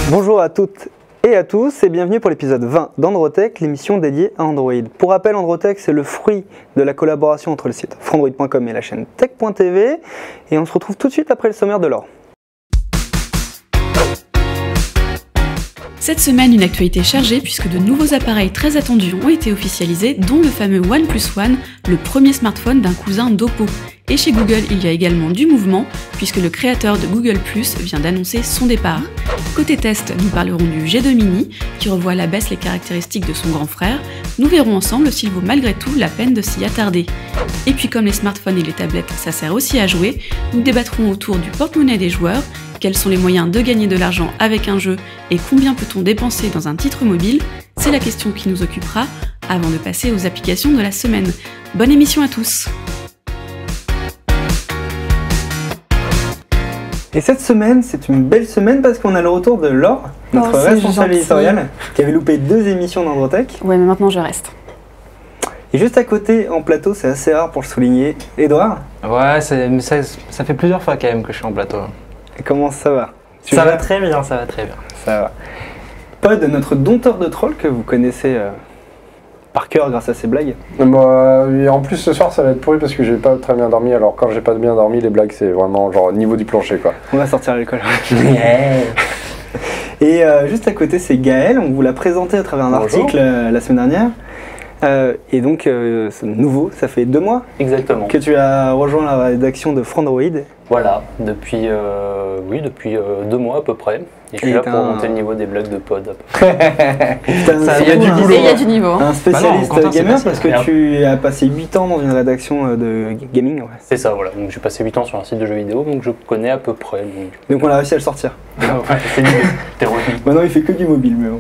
Bonjour à toutes et à tous et bienvenue pour l'épisode 20 d'Androtech, l'émission dédiée à Android. Pour rappel, Androtech, c'est le fruit de la collaboration entre le site frandroid.com et la chaîne tech.tv et on se retrouve tout de suite après le sommaire de l'or. Cette semaine, une actualité chargée puisque de nouveaux appareils très attendus ont été officialisés, dont le fameux OnePlus One, le premier smartphone d'un cousin d'Oppo. Et chez Google, il y a également du mouvement, puisque le créateur de Google Plus vient d'annoncer son départ. Côté test, nous parlerons du G2 Mini, qui revoit à la baisse les caractéristiques de son grand frère. Nous verrons ensemble s'il vaut malgré tout la peine de s'y attarder. Et puis comme les smartphones et les tablettes, ça sert aussi à jouer, nous débattrons autour du porte-monnaie des joueurs, quels sont les moyens de gagner de l'argent avec un jeu et combien peut-on dépenser dans un titre mobile? C'est la question qui nous occupera avant de passer aux applications de la semaine. Bonne émission à tous! Et cette semaine, c'est une belle semaine parce qu'on a le retour de Laure, notre responsable éditoriale, qui avait loupé 2 émissions d'Androtech. Ouais, mais maintenant je reste. Et juste à côté, en plateau, c'est assez rare pour le souligner, Edouard. Ouais, ça fait plusieurs fois quand même que je suis en plateau. Et comment ça va? Ça va très bien, ça va très bien. Ça va. Pod, notre dompteur de trolls que vous connaissez par cœur grâce à ses blagues. Et en plus ce soir ça va être pourri parce que j'ai pas très bien dormi, alors quand j'ai pas bien dormi les blagues c'est vraiment genre niveau du plancher quoi. On va sortir l'alcool. Et juste à côté c'est Gaël, on vous l'a présenté à travers un article la semaine dernière. Et donc c'est nouveau, ça fait 2 mois Exactement. Que tu as rejoint la rédaction de Frandroid. Voilà, depuis 2 mois à peu près. Et je suis là pour monter le niveau des blagues de pod. Il y a du boulot. Et il y a du niveau. Un spécialiste gamer parce que tu as passé 8 ans dans une rédaction de gaming. Ouais. C'est ça, voilà. Donc j'ai passé 8 ans sur un site de jeux vidéo, donc je connais à peu près. Donc on a réussi à le sortir. Ouais, c'est l'idée. T'es revenu. Maintenant il fait que du mobile, mais bon.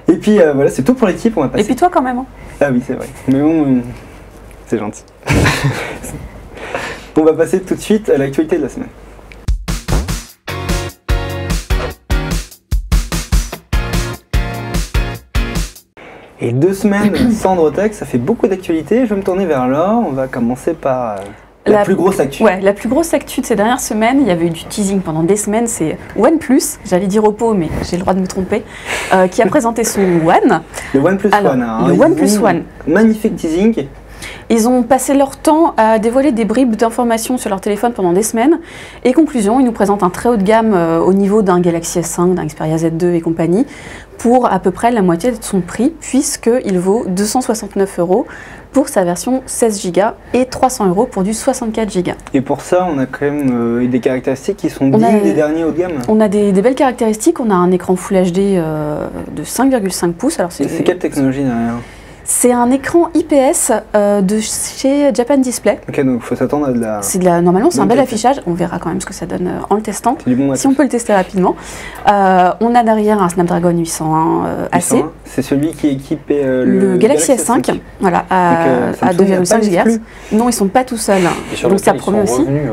Et puis voilà, c'est tout pour l'équipe, on va passer. Et puis toi quand même. Hein. Ah oui, c'est vrai. Mais bon, c'est gentil. On va passer tout de suite à l'actualité de la semaine. Et 2 semaines sans Androtech, ça fait beaucoup d'actualités. Je vais me tourner vers Laure. On va commencer par la plus grosse actu. Ouais, la plus grosse actu de ces dernières semaines, il y avait eu du teasing pendant des semaines, c'est OnePlus, j'allais dire Oppo, mais j'ai le droit de me tromper, qui a présenté son One. Le OnePlus One. Hein. Le OnePlus One. Magnifique teasing. Ils ont passé leur temps à dévoiler des bribes d'informations sur leur téléphone pendant des semaines. Et conclusion, ils nous présentent un très haut de gamme au niveau d'un Galaxy S5, d'un Xperia Z2 et compagnie, pour à peu près la moitié de son prix, puisqu'il vaut 269 € pour sa version 16 Go et 300 € pour du 64 Go. Et pour ça, on a quand même des caractéristiques qui sont dignes des derniers haut de gamme. On a des belles caractéristiques, on a un écran Full HD de 5,5 pouces. Alors c'est quelle technologie derrière? C'est un écran IPS de chez Japan Display. Ok, donc il faut s'attendre à de la... Normalement, c'est un bel affichage. On verra quand même ce que ça donne en le testant. Bon si on peut le tester rapidement. On a derrière un Snapdragon 801 AC. C'est celui qui équipe le Galaxy S5. Voilà, à 2,5 GHz. Non, ils sont pas tout seuls. Donc ça promet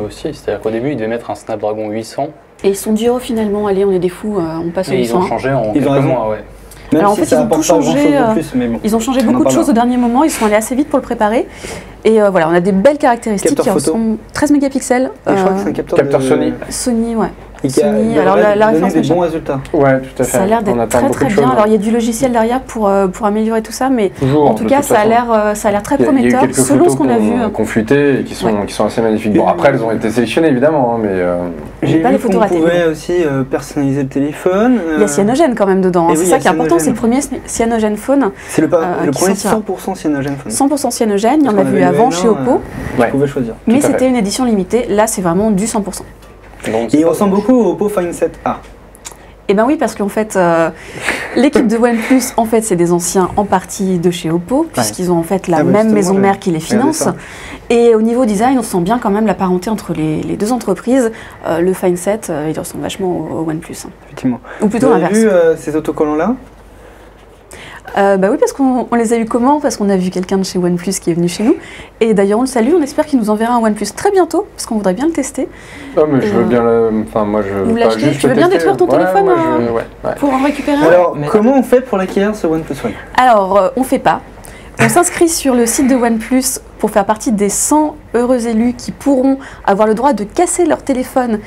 aussi. C'est-à-dire qu'au début, ils devaient mettre un Snapdragon 800. Et ils sont dit, oh finalement, allez, on est des fous, on passe au 800. Ils ont changé en quelques mois, ouais. Même alors si en fait, ils ont tout changé. Ils ont changé beaucoup de choses au dernier moment. Ils sont allés assez vite pour le préparer. Et voilà, on a des belles caractéristiques qui sont 13 mégapixels. Et je crois que c'est un capteur Sony. Sony, ouais. Sony, alors la référence des bons résultats. Ouais, tout à fait. Ça a l'air d'être très très bien. Alors il y a du logiciel derrière pour améliorer tout ça, mais toujours, en tout cas ça a l'air très prometteur. Il y a eu quelques selon ce qu'on a vu. Qu'on fuité et qui sont assez magnifiques. Bon après elles ont été sélectionnées évidemment, mais j'ai vu qu'on pouvait aussi personnaliser le téléphone. Il y a Cyanogen quand même dedans. C'est ça qui est important, c'est le premier Cyanogen Phone. C'est le premier 100% Cyanogen Phone. 100% Cyanogen, il y en a vu avant chez Oppo. Tu pouvais choisir. Mais c'était une édition limitée. Là c'est vraiment du 100%. Et il ressemble beaucoup au Oppo Find 7A. Eh ben oui, parce qu'en fait, l'équipe de OnePlus, en fait, c'est des anciens en partie de chez Oppo, puisqu'ils ont en fait la même maison mère qui les finance. Et au niveau design, on sent bien quand même la parenté entre les deux entreprises. Le Find 7, il ressemble vachement au OnePlus. Effectivement. Ou plutôt l'inverse. Vous avez vu ces autocollants-là? Bah oui, parce qu'on les a eu comment? Parce qu'on a vu quelqu'un de chez OnePlus qui est venu chez nous. Et d'ailleurs, on le salue, on espère qu'il nous enverra un OnePlus très bientôt, parce qu'on voudrait bien le tester. Ah, mais je veux bien le... Enfin, moi, je veux pas juste tu veux bien détruire ton téléphone pour en récupérer un? Alors, comment on fait pour l'acquérir, ce OnePlus One? Alors, on fait pas. On s'inscrit sur le site de OnePlus pour faire partie des 100 heureux élus qui pourront avoir le droit de casser leur téléphone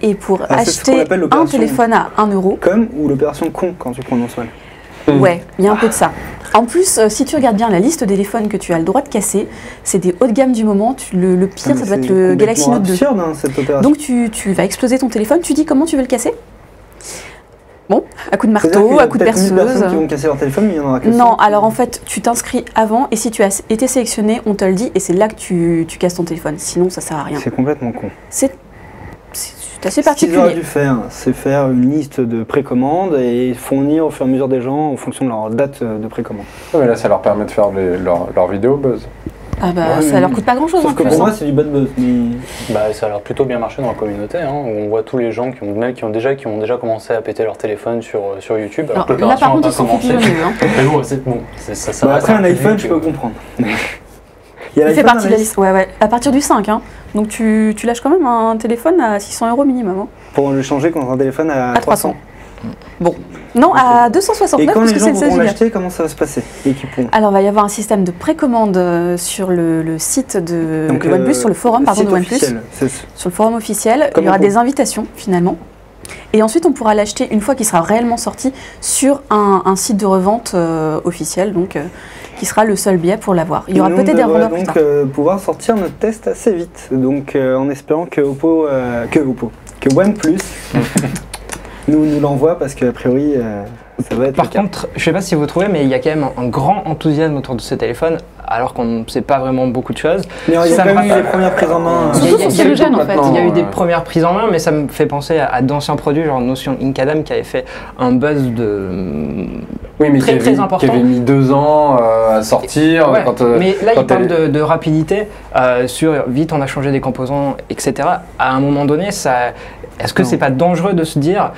Et pour c'est ce qu'on acheter appelle un l'opération téléphone à 1 euro, Comme ou l'opération con quand tu prononces mal. ouais, il y a un peu de ça. En plus, si tu regardes bien la liste des téléphones que tu as le droit de casser, c'est des hauts de gamme du moment. Le pire, ça doit être le Galaxy Note 2. C'est absurde, hein, cette opération. Donc tu vas exploser ton téléphone, tu dis comment tu veux le casser? Bon, à coup de C'est-à-dire marteau, qu'il y a à coup de peut-être 1000 perceuse. personnes qui vont casser leur téléphone, mais il y en aura que Non, 100. alors en fait, tu t'inscris avant et si tu as été sélectionné, on te le dit et c'est là que tu casses ton téléphone. Sinon, ça sert à rien. C'est complètement con. C'est assez Ce qu'ils auraient particulier. dû faire, c'est faire une liste de précommandes et fournir au fur et à mesure des gens en fonction de leur date de précommande. Ouais, mais là, ça leur permet de faire leur vidéo buzz. Ah bah, Ouais, ça mais- leur coûte pas grand-chose en Sauf que plus. pour moi, hein. c'est du bad buzz. Mais... Bah, ça a l'air plutôt bien marché dans la communauté, hein, où on voit tous les gens qui ont déjà commencé à péter leur téléphone sur YouTube. Alors que Alors, là, par l'opération contre, n'a ils sont pas commencé. foutus au mieux. Hein. Mais bon, ça Bah, reste après, un public, iPhone, je peux comprendre. Il y a Il fait l'iPhone partie dans de la liste. Ouais, ouais. À partir du 5. Hein. Donc tu lâches quand même un téléphone à 600 € minimum. Hein. Pour le changer contre un téléphone à 300. Bon. Non, à 269 Et quand parce les que gens c'est le 16 vont Go. l'acheter, comment ça va se passer? Et qui pourront. Alors, il va y avoir un système de précommande sur le site de OnePlus, sur le forum de site OnePlus. officiel, Sur le forum officiel, Comme il y aura on- des invitations finalement. Et ensuite, on pourra l'acheter une fois qu'il sera réellement sorti sur un site de revente officiel, donc qui sera le seul biais pour l'avoir. Il y aura Et nous, peut-être des on devrait revendeurs plus donc tard. pouvoir sortir notre test assez vite. Donc en espérant que que OnePlus nous l'envoie parce qu'a priori ça va être Par le cas. contre, je sais pas si vous trouvez, mais il y a quand même un grand enthousiasme autour de ce téléphone, alors qu'on ne sait pas vraiment beaucoup de choses. Mais il y a ça quand me même eu rappelle- les premières prises en main. Surtout il y a- son il y a eu cyanogène, en fait. maintenant, Il y a eu des ouais. premières prises en main, mais ça me fait penser à d'anciens produits, genre Notion Incadam, qui avait fait un buzz de... Oui, mais Très, très important. qui avait mis 2 ans à sortir. Ouais, quand, mais là, quand il parle elle- de rapidité, sur vite on a changé des composants, etc. À un moment donné, est-ce que Non. c'est pas dangereux de se dire,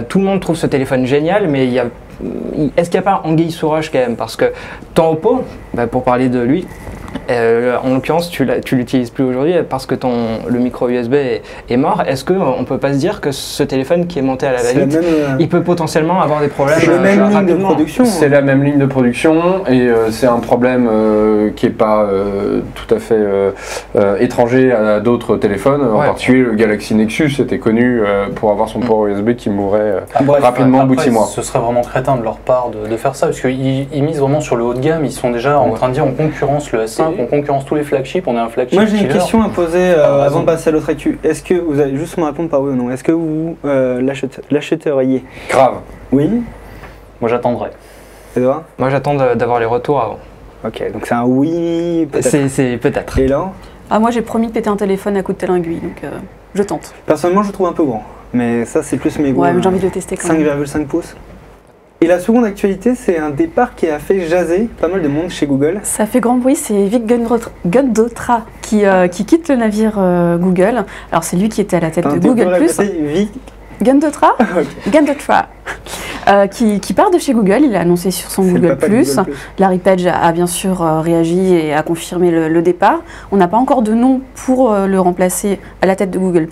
tout le monde trouve ce téléphone génial, mais est-ce qu'il n'y a pas anguille sous roche quand même? Parce que ton Oppo, pour parler de lui, en l'occurrence, tu l'utilises plus aujourd'hui parce que le micro USB est mort. Est-ce qu'on ne peut pas se dire que ce téléphone qui est monté à la C'est la va-vite, même, il peut potentiellement avoir des problèmes c'est la même ligne de rapidement? production. C'est la même ligne de production et c'est un problème qui n'est pas tout à fait étranger à d'autres téléphones. En Ouais. particulier, le Galaxy Nexus était connu pour avoir son port USB qui mourait Bref, rapidement au bout de 6 mois. Ce serait vraiment crétin de leur part de faire ça, parce qu'ils misent vraiment sur le haut de gamme. Ils sont déjà en train de dire on concurrence le S5, on concurrence tous les flagships, on est un flagship. Moi j'ai une killer. question à poser raison. avant de passer à l'autre actu. Est-ce que vous allez juste me répondre par oui ou non? Est-ce que vous l'achèteriez? Grave. Oui. Moi j'attendrai. Edouard? Moi, j'attends d'avoir les retours avant. Ok, donc c'est un oui peut-être. C'est peut-être. Et là, Ah, moi, j'ai promis de péter un téléphone à coup de tel aiguille, donc je tente. personnellement je le trouve un peu grand. Mais ça c'est plus mes goûts. Ouais, mais j'ai envie de le tester quand même. 5,5 pouces. Et la seconde actualité, c'est un départ qui a fait jaser pas mal de monde chez Google. Ça fait grand bruit, c'est Vic Gundotra qui quitte le navire Google. Alors c'est lui qui était à la tête de Google+. Gundotra Gundotra qui part de chez Google, il l'a annoncé sur son Google+. Larry Page a bien sûr réagi et a confirmé le départ. On n'a pas encore de nom pour le remplacer à la tête de Google+.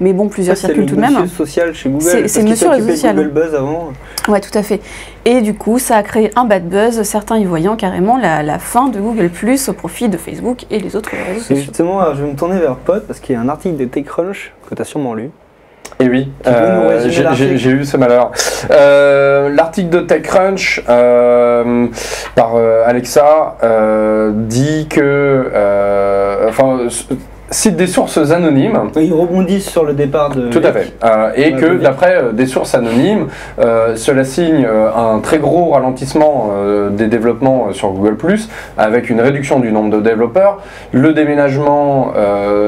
Mais bon, plusieurs circulent tout de même. C'est monsieur social chez Google. C'est monsieur réseau social. Google Buzz avant. Ouais, tout à fait. Et du coup, ça a créé un bad buzz, certains y voyant carrément la fin de Google+, au profit de Facebook et les autres réseaux Et sociaux. justement, alors, je vais me tourner vers Pod parce qu'il y a un article de TechCrunch que tu as sûrement lu. Et oui, Tu peux nous résumer l'article j'ai eu ce malheur. L'article de TechCrunch par Alexa dit que, cite des sources anonymes. Ils rebondissent sur le départ de. Tout à fait. Et Ouais, que Vic. d'après des sources anonymes, cela signe un très gros ralentissement des développements sur Google+, avec une réduction du nombre de développeurs, le déménagement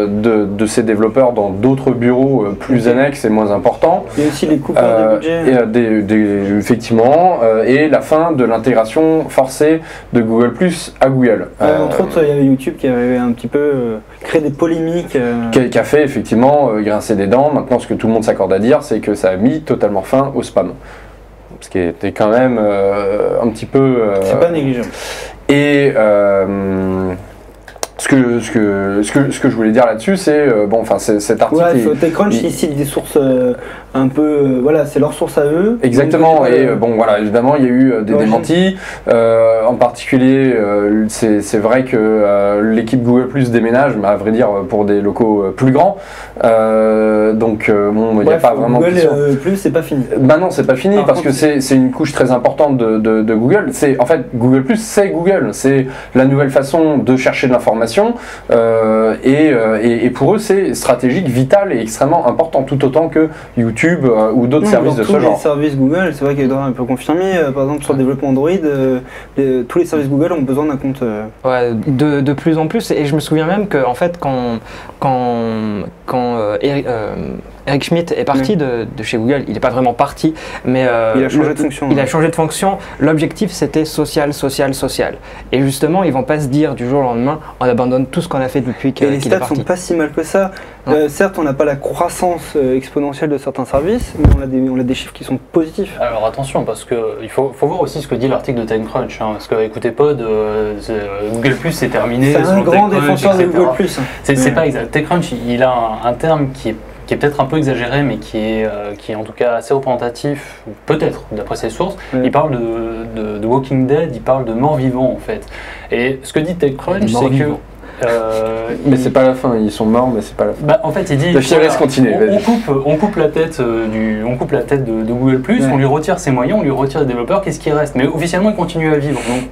de ces développeurs dans d'autres bureaux plus annexes et moins importants, Il y a aussi les coupeurs de budget. effectivement, et la fin de l'intégration forcée de Google+ à Google. Entre autres, il y avait YouTube qui avait un petit peu créé des polémiques. Qui a fait effectivement grincer des dents. Maintenant, ce que tout le monde s'accorde à dire, c'est que ça a mis totalement fin au spam. Ce qui était quand même un petit peu... C'est pas négligeable. Et ce que je voulais dire là-dessus, c'est cet article. Ouais, TechCrunch, ils citent des sources un peu, voilà, c'est leur source à eux. Exactement. Et voilà, évidemment, il y a eu des démentis. En particulier, c'est vrai que l'équipe Google Plus déménage, mais à vrai dire pour des locaux plus grands. Donc il n'y a pas vraiment. Google Plus, c'est pas fini. Bah non, c'est pas fini parce que c'est une couche très importante de Google. En fait, Google Plus, c'est Google, c'est la nouvelle façon de chercher de l'information et pour eux, c'est stratégique, vital et extrêmement important, tout autant que YouTube ou d'autres services de ce genre. Les services Google, c'est vrai qu'Edouard un peu confirmé. Par exemple, sur le développement Android, tous les services Google ont besoin d'un compte. Ouais, de plus en plus. Et je me souviens même que en fait, quand Eric Schmidt est parti de chez Google, il n'est pas vraiment parti, mais il a changé de fonction. Il a changé de fonction. L'objectif, c'était social. Et justement, ils vont pas se dire du jour au lendemain, on abandonne tout ce qu'on a fait depuis qu'il est parti. Les stats sont pas si mal que ça. Certes, on n'a pas la croissance exponentielle de certains services, mais on a des chiffres qui sont positifs. Alors attention, parce qu'il faut voir aussi ce que dit l'article de TechCrunch. Parce que écoutez Pod, Google Plus c'est terminé. C'est un grand défenseur de Google Plus. C'est pas exact. TechCrunch, il a un terme qui est peut-être un peu exagéré, mais qui est en tout cas assez représentatif, peut-être, d'après ses sources. Ouais. Il parle de Walking Dead, il parle de mort-vivant, en fait. Et ce que dit TechCrunch, c'est que... mais c'est pas la fin, ils sont morts, mais c'est pas la fin. Bah, en fait, il dit on coupe la tête de Google Plus, on lui retire ses moyens, on lui retire les développeurs, qu'est-ce qui reste? Mais officiellement, il continue à vivre. Donc,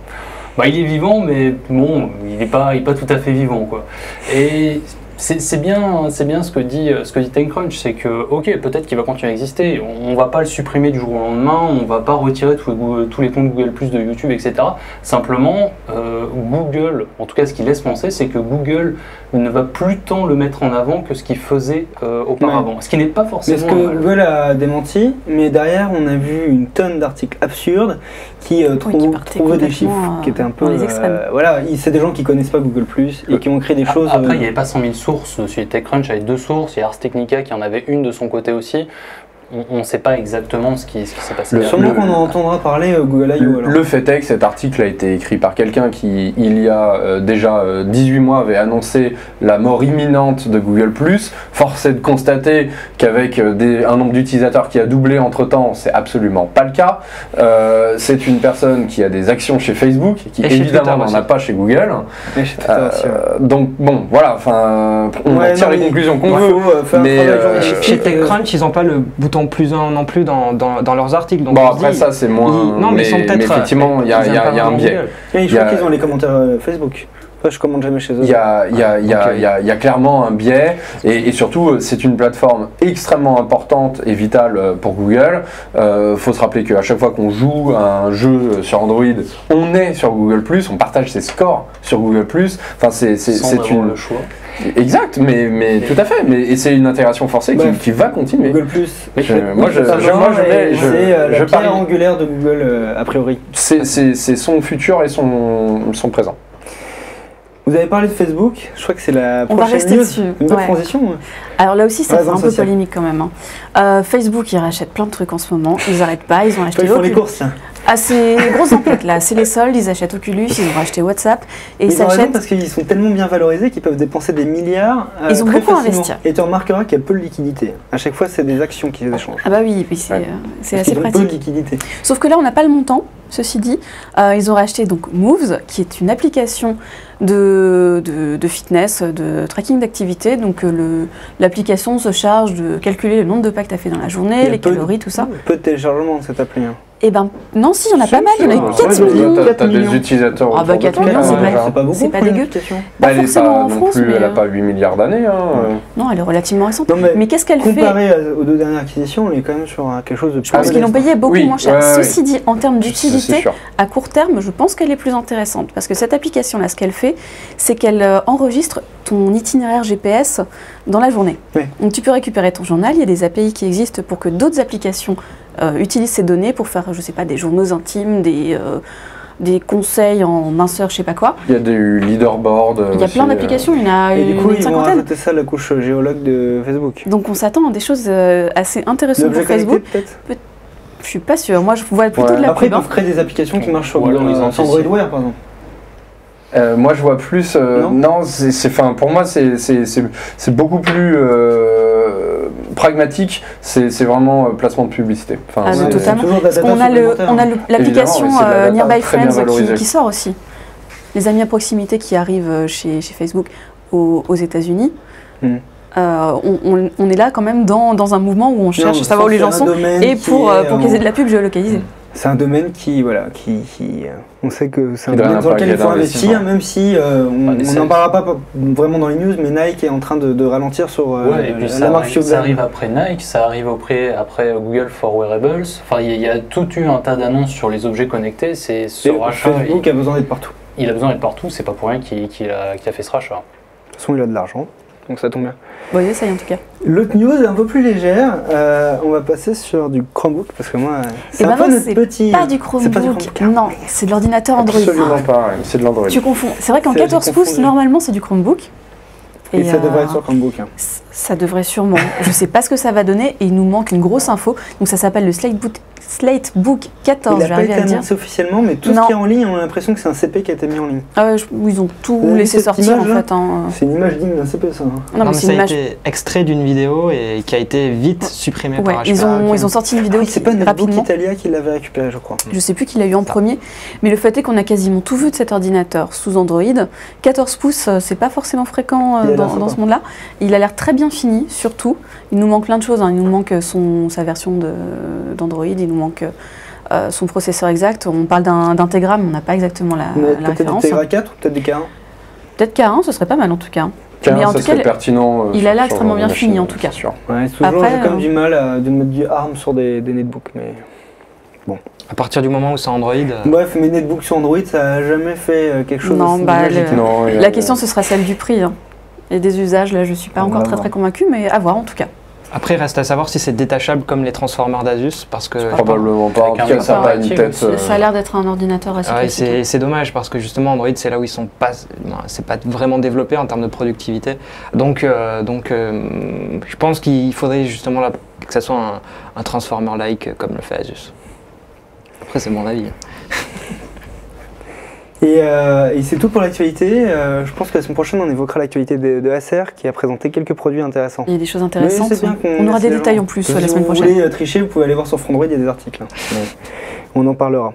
il est vivant, mais bon, il n'est pas tout à fait vivant, quoi. Et c'est bien ce que dit TechCrunch, c'est que ok, peut-être qu'il va continuer à exister, on va pas le supprimer du jour au lendemain, on va pas retirer tous les comptes Google Plus de YouTube, etc. Simplement, Google, en tout cas ce qu'il laisse penser, c'est que Google ne va plus tant le mettre en avant que ce qu'il faisait auparavant. Ce qui n'est pas forcément... Mais ce que Google a démenti, mais derrière on a vu une tonne d'articles absurdes qui trouvaient des chiffres qui étaient un peu... voilà, c'est des gens qui connaissent pas Google Plus et qui ont créé des choses... Après, il n'y avait pas 100 000 sources sur TechCrunch, avec 2 sources, il y a Ars Technica qui en avait une de son côté aussi. On ne sait pas exactement ce qui s'est passé. Sûrement qu'on en entendra parler Google I.O. Le fait est que cet article a été écrit par quelqu'un qui, il y a déjà 18 mois, avait annoncé la mort imminente de Google+. Force est de constater qu'avec un nombre d'utilisateurs qui a doublé entre-temps, c'est absolument pas le cas. C'est une personne qui a des actions chez Facebook, qui évidemment n'en a pas chez Google. Donc bon, voilà, on en tire les conclusions qu'on veut. Mais chez TechCrunch, ils n'ont pas le bouton plus un non plus dans leurs articles. Donc après ça c'est moins... Non mais ils sont peut-être... effectivement, il y a un biais. Je crois qu'ils ont les commentaires Facebook. Enfin, je commande jamais chez eux. Il y a clairement un biais et surtout c'est une plateforme extrêmement importante et vitale pour Google. Faut se rappeler qu'à chaque fois qu'on joue à un jeu sur Android, on est sur Google+, on partage ses scores sur Google+. Enfin, c'est une... le choix. Exact, mais tout à fait. Et c'est une intégration forcée qui va continuer. Google+. C'est la pierre angulaire de Google a priori. C'est son futur et son présent. Vous avez parlé de Facebook, je crois que c'est la prochaine On va rester dessus. Une bonne transition. Alors là aussi, ça fait un peu social. polémique quand même. Facebook, ils rachètent plein de trucs en ce moment. Ils n'arrêtent pas. Ils ont acheté Ils font les courses, tiens. Ah, c'est grosses emplettes là. C'est les soldes. Ils achètent Oculus. Ils ont racheté WhatsApp. Et ils ont raison s'achètent. parce qu'ils sont tellement bien valorisés qu'ils peuvent dépenser des milliards. Ils ont très beaucoup facilement. investi. Et tu remarqueras qu'il y a peu de liquidité. À chaque fois, c'est des actions qui les échangent. Ah bah oui, c'est assez Peu de pratique. liquidité. Sauf que là, on n'a pas le montant. Ceci dit, ils ont racheté donc Moves, qui est une application de fitness, de tracking d'activité. Donc l'application se charge de calculer le nombre de pas que tu as fait dans la journée, les calories, tout ça. Peu de téléchargement de cette appli. Eh ben non, si, il y en a pas mal, il y en a eu 4 millions. T'as des utilisateurs. Ah bah 4 millions, C'est pas beaucoup. c'est pas pour une dégueu. application. Pas Elle est forcément pas en non France, plus, mais elle n'a pas 8 milliards d'années. non, elle est relativement récente. Non, Mais qu'est-ce qu'elle fait? Comparé aux deux dernières acquisitions, on est quand même sur quelque chose de plus. Je pense qu'ils l'ont payé beaucoup Oui, moins cher. ouais, ouais. Ceci dit, en termes C'est d'utilité, sûr. à court terme, je pense qu'elle est plus intéressante. Parce que cette application-là, ce qu'elle fait, c'est qu'elle enregistre ton itinéraire GPS dans la journée. Oui. Donc tu peux récupérer ton journal, il y a des API qui existent pour que d'autres applications utilisent ces données pour faire, je sais pas, des journaux intimes, des conseils en minceur, je sais pas quoi. Il y a du leaderboard. Il y a plein d'applications, il y en a Et du coup, une ils vont cinquantaine. rajouter ça à la couche géologue de Facebook. Donc on s'attend à des choses assez intéressantes L'objet pour Facebook. connecté, peut-être. Je suis pas sûre, moi je vois plutôt Ouais. de la Après, ils pub. peuvent créer des applications qui marchent sur Ou alors ils anticipent. Android Wear, par exemple. Moi je vois plus. Non, pour moi c'est beaucoup plus pragmatique. C'est vraiment placement de publicité. Totalement. Parce qu'on a l'application Nearby Friends qui sort aussi. Les amis à proximité qui arrivent chez Facebook aux États-Unis. On est là quand même dans un mouvement où on cherche à savoir où les gens sont et pour qu'ils aient de la pub géolocalisée. C'est un domaine on sait que c'est un domaine dans lequel il faut investir, même si on n'en parlera pas vraiment dans les news, mais Nike est en train de ralentir sur et puis la marque Fuel. Ça arrive après Nike, ça arrive après Google for Wearables. Enfin, il y a tout eu un tas d'annonces sur les objets connectés. C'est ce rachat. Facebook a besoin d'être partout. Il a besoin d'être partout, c'est pas pour rien qu'il a fait ce rachat. De toute façon, il a de l'argent, donc ça tombe bien. Bon, il essaye en tout cas. L'autre news est un peu plus légère. On va passer sur du Chromebook parce que moi, c'est un peu notre petit. Pas du Chromebook. Non, c'est de l'ordinateur Android. Absolument pas. C'est de l'Android. Tu confonds. C'est vrai qu'en 14 pouces, normalement, c'est du Chromebook. Et ça devrait être sur Chromebook. Ça devrait sûrement. Je sais pas ce que ça va donner et il nous manque une grosse info. Donc ça s'appelle le Slatebook 14. Il n'a pas été annoncé officiellement, mais tout ce qui est en ligne, on a l'impression que c'est un CP qui a été mis en ligne. Ils ont tout laissé sortir en fait. C'est une image digne d'un CP ça. Non, mais ça a été extrait d'une vidéo et qui a été vite supprimée par HP. Ils ont sorti une vidéo c'est pas Netbook Italia qui l'avait récupéré, je crois. Je sais plus qui l'a eu en premier, mais le fait est qu'on a quasiment tout vu de cet ordinateur sous Android. 14 pouces, c'est pas forcément fréquent dans ce monde-là. Il a l'air très bien fini, surtout. Il nous manque plein de choses. Il nous manque sa version d'Android, il nous manque son processeur exact. On parle d'un Tegra, mais on n'a pas exactement la référence. Peut-être des Tegra 4 ou peut-être des K1 ? Peut-être K1, ce serait pas mal en tout cas. Mais en tout cas, pertinent. Il a l'air extrêmement bien fini en tout cas. Ouais, toujours, j'ai quand même du mal de mettre du ARM sur des netbooks, mais bon. À partir du moment où c'est Android. Bref, mes netbooks sur Android, ça n'a jamais fait quelque chose non, de la question, ce sera celle du prix. Et des usages, là, je suis pas encore très convaincue, mais à voir en tout cas. Après, il reste à savoir si c'est détachable comme les transformers d'Asus, parce que... Probablement pas, en tout cas, ça n'a pas une tête... Ça a l'air d'être un ordinateur assez classique. C'est dommage, parce que justement, Android, c'est là où ils sont pas... c'est pas vraiment développé en termes de productivité. Donc je pense qu'il faudrait justement que ça soit un transformer-like comme le fait Asus. Après, c'est mon avis. Et c'est tout pour l'actualité. Je pense que la semaine prochaine, on évoquera l'actualité de Acer qui a présenté quelques produits intéressants. Il y a des choses intéressantes. On aura des détails en plus la semaine prochaine. Si vous voulez tricher, vous pouvez aller voir sur Frandroid, il y a des articles. On en parlera.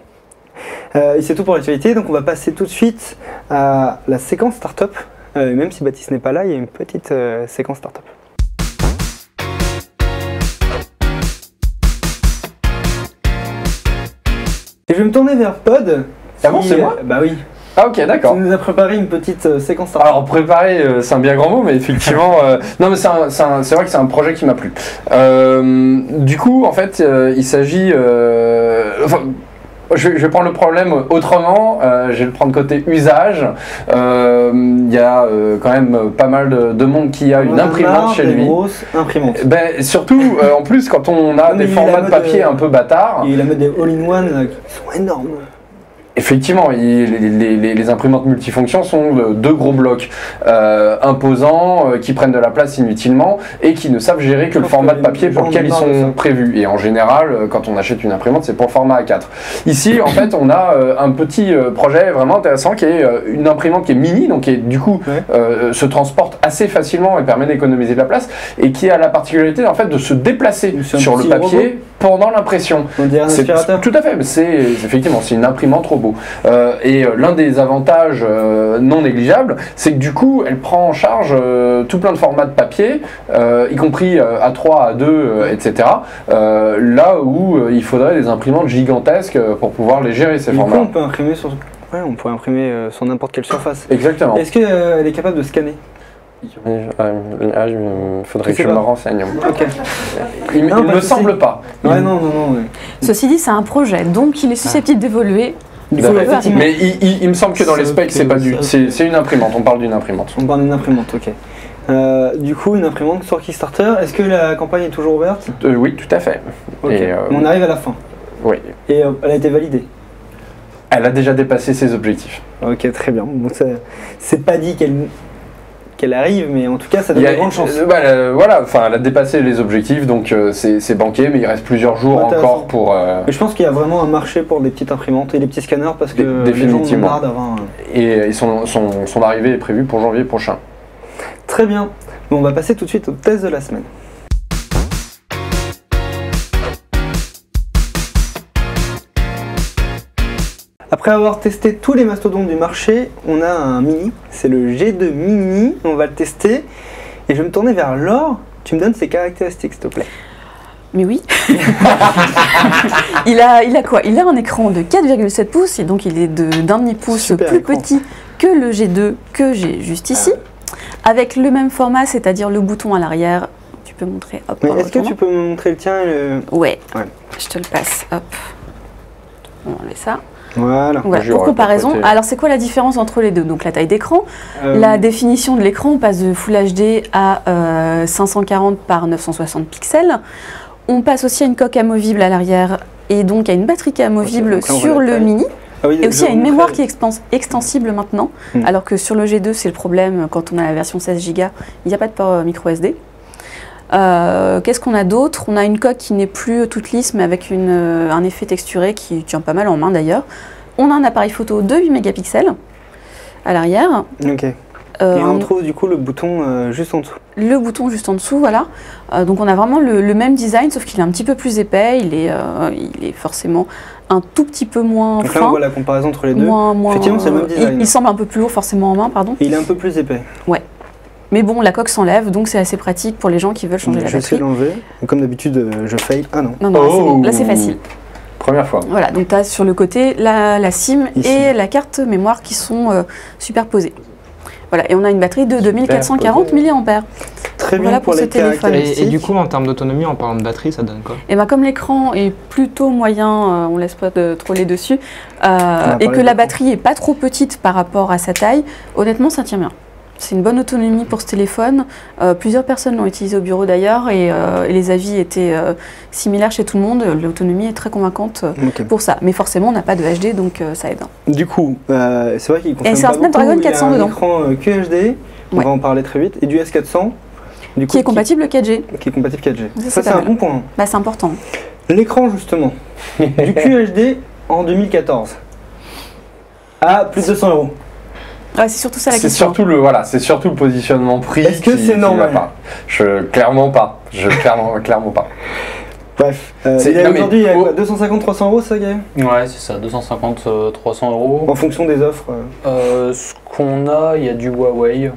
Et c'est tout pour l'actualité. Donc on va passer tout de suite à la séquence startup. Même si Baptiste n'est pas là, il y a une petite séquence startup. Et je vais me tourner vers Pod. Ah bon, c'est moi ? Bah oui. Ah ok, d'accord. Tu nous as préparé une petite séquence startup. Alors préparer, c'est un bien grand mot, mais effectivement, non mais c'est vrai que c'est un projet qui m'a plu. Du coup, en fait, il s'agit, je vais prendre le problème autrement. Je vais le prendre côté usage. Il y a quand même pas mal de monde qui a une imprimante chez lui. Grosse imprimante. Ben surtout, en plus, quand on a des formats de papier un peu bâtards. Il a mis des all-in-one qui sont énormes. Effectivement, les imprimantes multifonctions sont deux gros blocs imposants qui prennent de la place inutilement et qui ne savent gérer que le format de papier pour lequel ils sont prévus. Et en général, quand on achète une imprimante, c'est pour le format A4. Ici, en fait, on a un petit projet vraiment intéressant qui est une imprimante qui est mini, donc qui du coup se transporte assez facilement et permet d'économiser de la place et qui a la particularité en fait de se déplacer sur le papier pendant l'impression. On dirait un aspirateur. Tout à fait, mais effectivement c'est une imprimante robot. Et l'un des avantages non négligeables, c'est que du coup elle prend en charge tout plein de formats de papier, y compris A3, A2, etc. Là où il faudrait des imprimantes gigantesques pour pouvoir les gérer ces formats. Du coup on peut imprimer sur... Ouais, on pourrait imprimer sur n'importe quelle surface. Exactement. Est-ce qu'elle est capable de scanner ? Il faudrait que je me renseigne. Okay. Il me semble pas. Ouais, non. Ceci dit, c'est un projet, donc il est susceptible d'évoluer. Mais il me semble que dans les specs, c'est une imprimante. On parle d'une imprimante. On parle d'une imprimante, ok. Du coup, une imprimante sur Kickstarter. Est-ce que la campagne est toujours ouverte ? Oui, tout à fait. Okay. Et on arrive à la fin. Oui. Et elle a été validée ? Elle a déjà dépassé ses objectifs. Ok, très bien. Donc c'est pas dit qu'elle qu'elle arrive, mais en tout cas, ça donne de grandes chances. Voilà, enfin, elle a dépassé les objectifs, donc c'est banqué, mais il reste plusieurs jours encore pour... Mais je pense qu'il y a vraiment un marché pour des petites imprimantes et des petits scanners, parce que les gens ont marre d'avoir... Et son arrivée est prévue pour janvier prochain. Très bien. Bon, on va passer tout de suite au test de la semaine. Après avoir testé tous les mastodontes du marché, on a un mini, c'est le G2 mini, on va le tester. Et je vais me tourner vers Laure, tu me donnes ses caractéristiques s'il te plaît. Mais oui. il a quoi? Il a un écran de 4,7 pouces, et donc il est d'un demi-pouce Super plus écran. petit que le G2 que j'ai juste ici. Avec le même format, c'est-à-dire le bouton à l'arrière. Tu peux montrer, hop. Mais est-ce que tu peux me montrer le tien Ouais. Ouais. Je te le passe, hop. On va enlever ça. Voilà. Voilà, pour comparaison, alors c'est quoi la différence entre les deux? Donc la taille d'écran, la définition de l'écran, on passe de Full HD à 540 par 960 pixels. On passe aussi à une coque amovible à l'arrière et donc à une batterie qui est amovible sur le mini. Ah oui, Et aussi à une mémoire qui est extensible maintenant, alors que sur le G2 c'est le problème, quand on a la version 16 Go, il n'y a pas de port micro SD. Qu'est-ce qu'on a d'autre? On a une coque qui n'est plus toute lisse mais avec un effet texturé qui tient pas mal en main d'ailleurs. On a un appareil photo de 8 mégapixels à l'arrière. Ok. Et on trouve du coup le bouton juste en dessous. Le bouton juste en dessous, voilà. Donc on a vraiment le même design, sauf qu'il est un petit peu plus épais, il est forcément un tout petit peu moins donc fin. là on voit la comparaison entre les deux. Effectivement c'est le même design. Il semble un peu plus lourd forcément en main, pardon. Et il est un peu plus épais. Ouais. Mais bon, la coque s'enlève, donc c'est assez pratique pour les gens qui veulent changer la batterie. Je vais essayer de l'enlever. Comme d'habitude, je faille. Ah non. Non, non, c'est bon. Là, c'est facile. Première fois. Voilà, donc tu as sur le côté la SIM ici et la carte mémoire qui sont superposées. Voilà, et on a une batterie de 2440 mAh. Très bien voilà pour les caractéristiques. Et du coup, en termes d'autonomie, en parlant de batterie, ça donne quoi? Et ben comme l'écran est plutôt moyen, on laisse pas de troller dessus, et que la batterie est pas trop petite par rapport à sa taille, honnêtement, ça tient bien. C'est une bonne autonomie pour ce téléphone. Plusieurs personnes l'ont utilisé au bureau d'ailleurs et les avis étaient similaires chez tout le monde. L'autonomie est très convaincante pour ça. Mais forcément, on n'a pas de HD, donc ça aide. Du coup, c'est vrai qu'il consomme et c'est un Snapdragon 400 dedans. Il y a un écran QHD, on va en parler très vite, et du S400. Du coup, qui est compatible 4G. Qui est compatible 4G. Ça c'est un bon point. Bah, c'est important. L'écran, justement, du QHD en 2014 à plus de 200 €. Ouais, c'est surtout ça la question. C'est surtout le positionnement prix. Est-ce que c'est normal? Clairement pas. Clairement pas. Bref, aujourd'hui, il y a quoi, 250-300 € ça, Gaël? Ouais, c'est ça, 250-300 €. En fonction des offres. Ce qu'on a, il y a du Huawei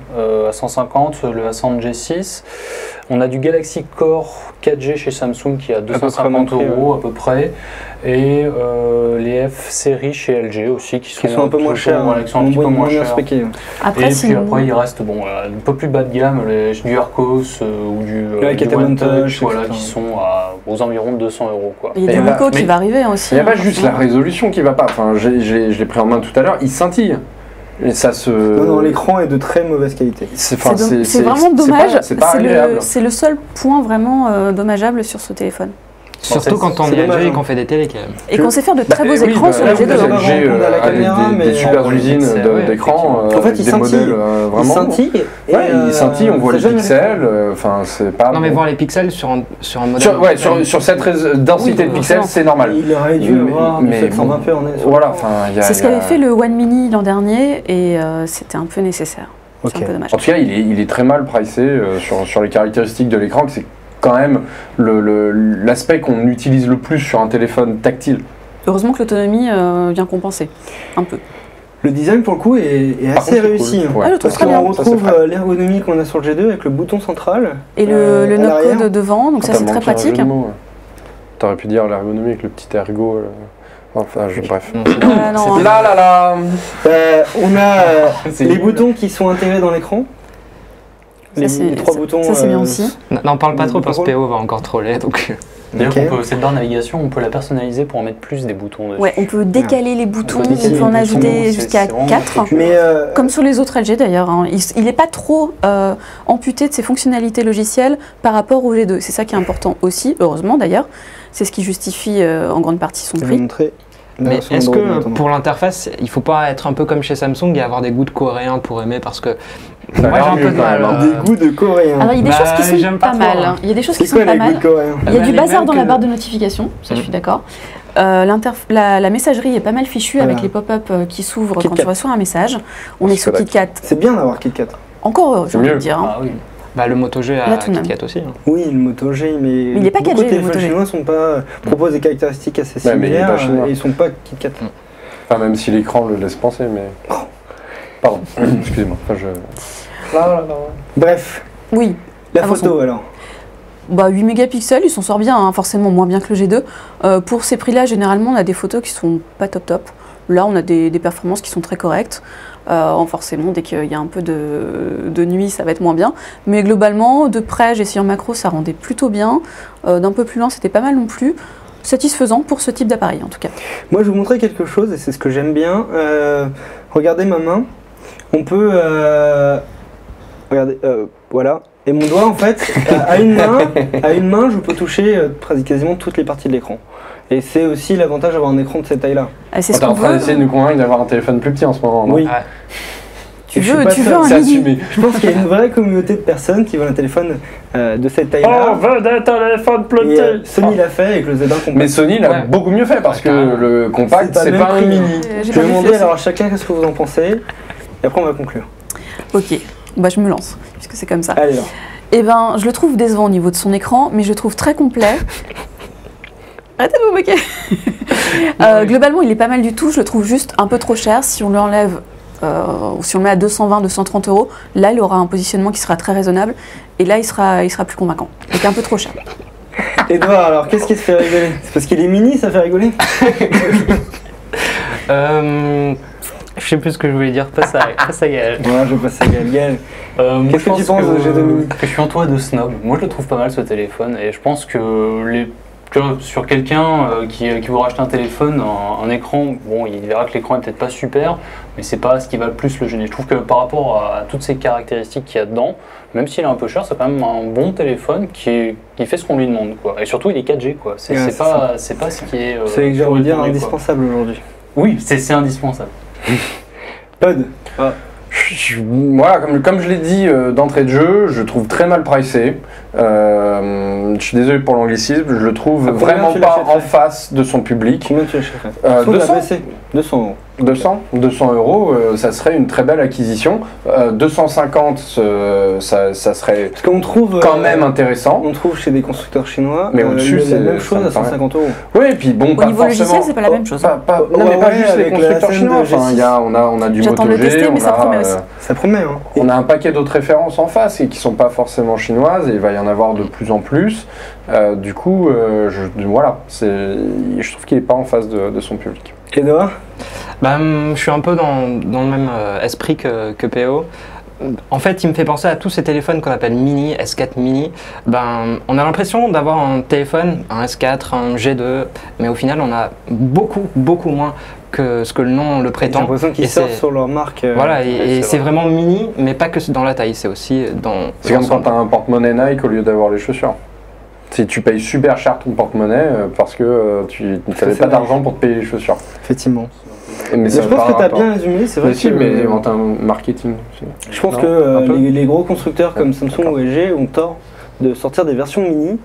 à 150, le A100 G6. On a du Galaxy Core 4G chez Samsung qui est à 250 € à peu près. Et les F séries chez LG aussi qui sont un peu moins chers. Voilà, qui sont un petit peu moins chers. Après, et puis après, il reste un peu plus bas de gamme, du Arcos ou du OneTouch, voilà, qui sont aux environs de 200 €. Quoi. Il y a du Ricoh qui va arriver aussi. Il n'y a pas juste la résolution qui va pas. Enfin, je l'ai pris en main tout à l'heure, il scintille. Et ça se... Non, l'écran est de très mauvaise qualité. C'est vraiment dommage. C'est le seul point vraiment dommageable sur ce téléphone. Surtout quand on est LG et qu'on fait des télés quand même. Et qu'on sait faire de très beaux écrans sur le G2. Des super usines d'écran. En fait, il scintille. Il scintille, on voit les pixels. Enfin, c'est pas. Non, mais voir les pixels sur un modèle. Sur cette densité de pixels, c'est normal. Il aurait dû avoir 720p en est. Voilà. C'est ce qu'avait fait le One Mini l'an dernier et c'était un peu nécessaire. C'est un peu dommage. En tout cas, il est très mal pricé sur les caractéristiques de l'écran, que c'est quand même l'aspect qu'on utilise le plus sur un téléphone tactile. Heureusement que l'autonomie vient compenser un peu. Le design pour le coup est assez réussi. Cool. Ouais. Parce qu'on retrouve l'ergonomie qu'on a sur le G2 avec le bouton central. Et le no-code devant, donc ça c'est très pratique. T'aurais pu dire l'ergonomie avec le petit ergo. Enfin, bref. On a les boutons qui sont intégrés dans l'écran. Les trois boutons. Ça c'est bien aussi. N'en parle pas trop parce que PO va encore troller. Cette barre navigation, on peut la personnaliser pour en mettre plus des boutons dessus. Ouais, on peut décaler les boutons, on peut en ajouter jusqu'à 4. Comme sur les autres LG d'ailleurs. Il n'est pas trop amputé de ses fonctionnalités logicielles par rapport au G2. C'est ça qui est important aussi, heureusement d'ailleurs. C'est ce qui justifie en grande partie son prix. Mais est-ce que pour l'interface, il faut pas être un peu comme chez Samsung et avoir des goûts de coréen pour aimer parce que moi j'ai un peu de mal. Des goûts de coréen. Alors il y a des choses qui sont pas mal. Il y a des choses qui sont pas mal. Il y a du bazar dans la barre de notification, ça je suis d'accord. La messagerie est pas mal fichue avec les pop-up qui s'ouvrent quand tu reçois un message. On est sous KitKat. C'est bien d'avoir KitKat. Encore, j'ai envie de dire. Ah oui. Bah, le Moto G a KitKat aussi. Hein. Oui, le Moto G, mais il n'est pas 4G. Les téléphones chinois proposent des caractéristiques assez similaires et ils ne sont pas KitKat. Enfin, même si l'écran le laisse penser, mais. Pardon, excusez-moi. Bref. Oui. La photo alors. Bah, 8 mégapixels, il s'en sort bien, hein, forcément moins bien que le G2. Pour ces prix-là, généralement, on a des photos qui sont pas top. Là, on a des performances qui sont très correctes. Forcément, dès qu'il y a un peu de nuit, ça va être moins bien. Mais globalement, de près, j'ai essayé en macro, ça rendait plutôt bien. D'un peu plus loin, c'était pas mal non plus. Satisfaisant pour ce type d'appareil, en tout cas. Moi, je vais vous montrer quelque chose, et c'est ce que j'aime bien. Regardez ma main. On peut... regardez, voilà. Et mon doigt, en fait, à une main, je peux toucher quasiment toutes les parties de l'écran. Et c'est aussi l'avantage d'avoir un écran de cette taille-là. C'est ce qu'on en train d'essayer de nous convaincre d'avoir un téléphone plus petit en ce moment. Oui. Tu veux un mini. Je pense qu'il y a une vraie communauté de personnes qui veulent un téléphone de cette taille-là. On veut des téléphones plus petits. Sony l'a fait avec le Z1 compact. Mais Sony l'a beaucoup mieux fait parce que le compact, c'est pas un mini. Je vais demander alors à chacun qu'est-ce que vous en pensez. Et après, on va conclure. Ok, bah je me lance, puisque c'est comme ça. Allez, alors. Eh ben, je le trouve décevant au niveau de son écran, mais je le trouve très complet. Arrêtez de vous moquer. Globalement, il est pas mal du tout. Je le trouve juste un peu trop cher. Si on lui enlève, ou si on le met à 220, 230 €, là, il aura un positionnement qui sera très raisonnable. Et là, il sera plus convaincant. Donc un peu trop cher. Edouard, alors, qu'est-ce qui te fait rigoler? C'est parce qu'il est mini, ça fait rigoler? Je sais plus ce que je voulais dire, passe à Gaël. Ouais, je passe à Gaël. Qu'est-ce que tu penses de G2 Mini? Je suis entouré de snob. Moi, je le trouve pas mal ce téléphone et je pense que sur quelqu'un qui voudra acheter un téléphone, un écran, bon, il verra que l'écran est peut-être pas super, mais c'est pas ce qui va le plus le gêner. Je trouve que par rapport à toutes ces caractéristiques qu'il y a dedans, même s'il est un peu cher, c'est quand même un bon téléphone qui fait ce qu'on lui demande, quoi. Et surtout, il est 4G, quoi. C'est pas ce qui est. C'est que j'ai envie de dire indispensable aujourd'hui. Oui, c'est indispensable. Pod. Voilà, comme je l'ai dit d'entrée de jeu, je trouve très mal pricé. Je suis désolé pour l'anglicisme, je le trouve vraiment pas en face de son public. Combien tu l'achèterais? 200 €. 200 €, ça serait une très belle acquisition. 250, ça serait parce qu'on trouve, quand même intéressant. On trouve chez des constructeurs chinois mais au-dessus, c'est la même chose à 150 €. Oui, et puis bon, au niveau logiciel, c'est pas la même chose. Non, mais pas juste les constructeurs chinois. Enfin, on a du Moto G, le tester, mais ça promet aussi. Ça promet, hein. On a un paquet d'autres références en face et qui sont pas forcément chinoises, et il va y en avoir de plus en plus. Du coup, voilà, je trouve qu'il n'est pas en face de son public. Edouard? Je suis un peu dans le même esprit que PO. En fait, il me fait penser à tous ces téléphones qu'on appelle mini, S4 mini. On a l'impression d'avoir un téléphone, un S4, un G2, mais au final, on a beaucoup moins que ce que le nom le prétend. J'ai l'impression qu'ils sortent sur leur marque. Voilà, et c'est vraiment mini, mais pas que dans la taille, c'est aussi dans... C'est comme quand tu as un porte-monnaie Nike au lieu d'avoir les chaussures. Si tu payes super cher ton porte-monnaie parce que tu n'avais pas d'argent pour te payer les chaussures. Effectivement. Mais je pense que tu as bien résumé, c'est vrai que... mais en termes marketing. Je pense que les gros constructeurs comme Samsung ou LG ont tort de sortir des versions mini.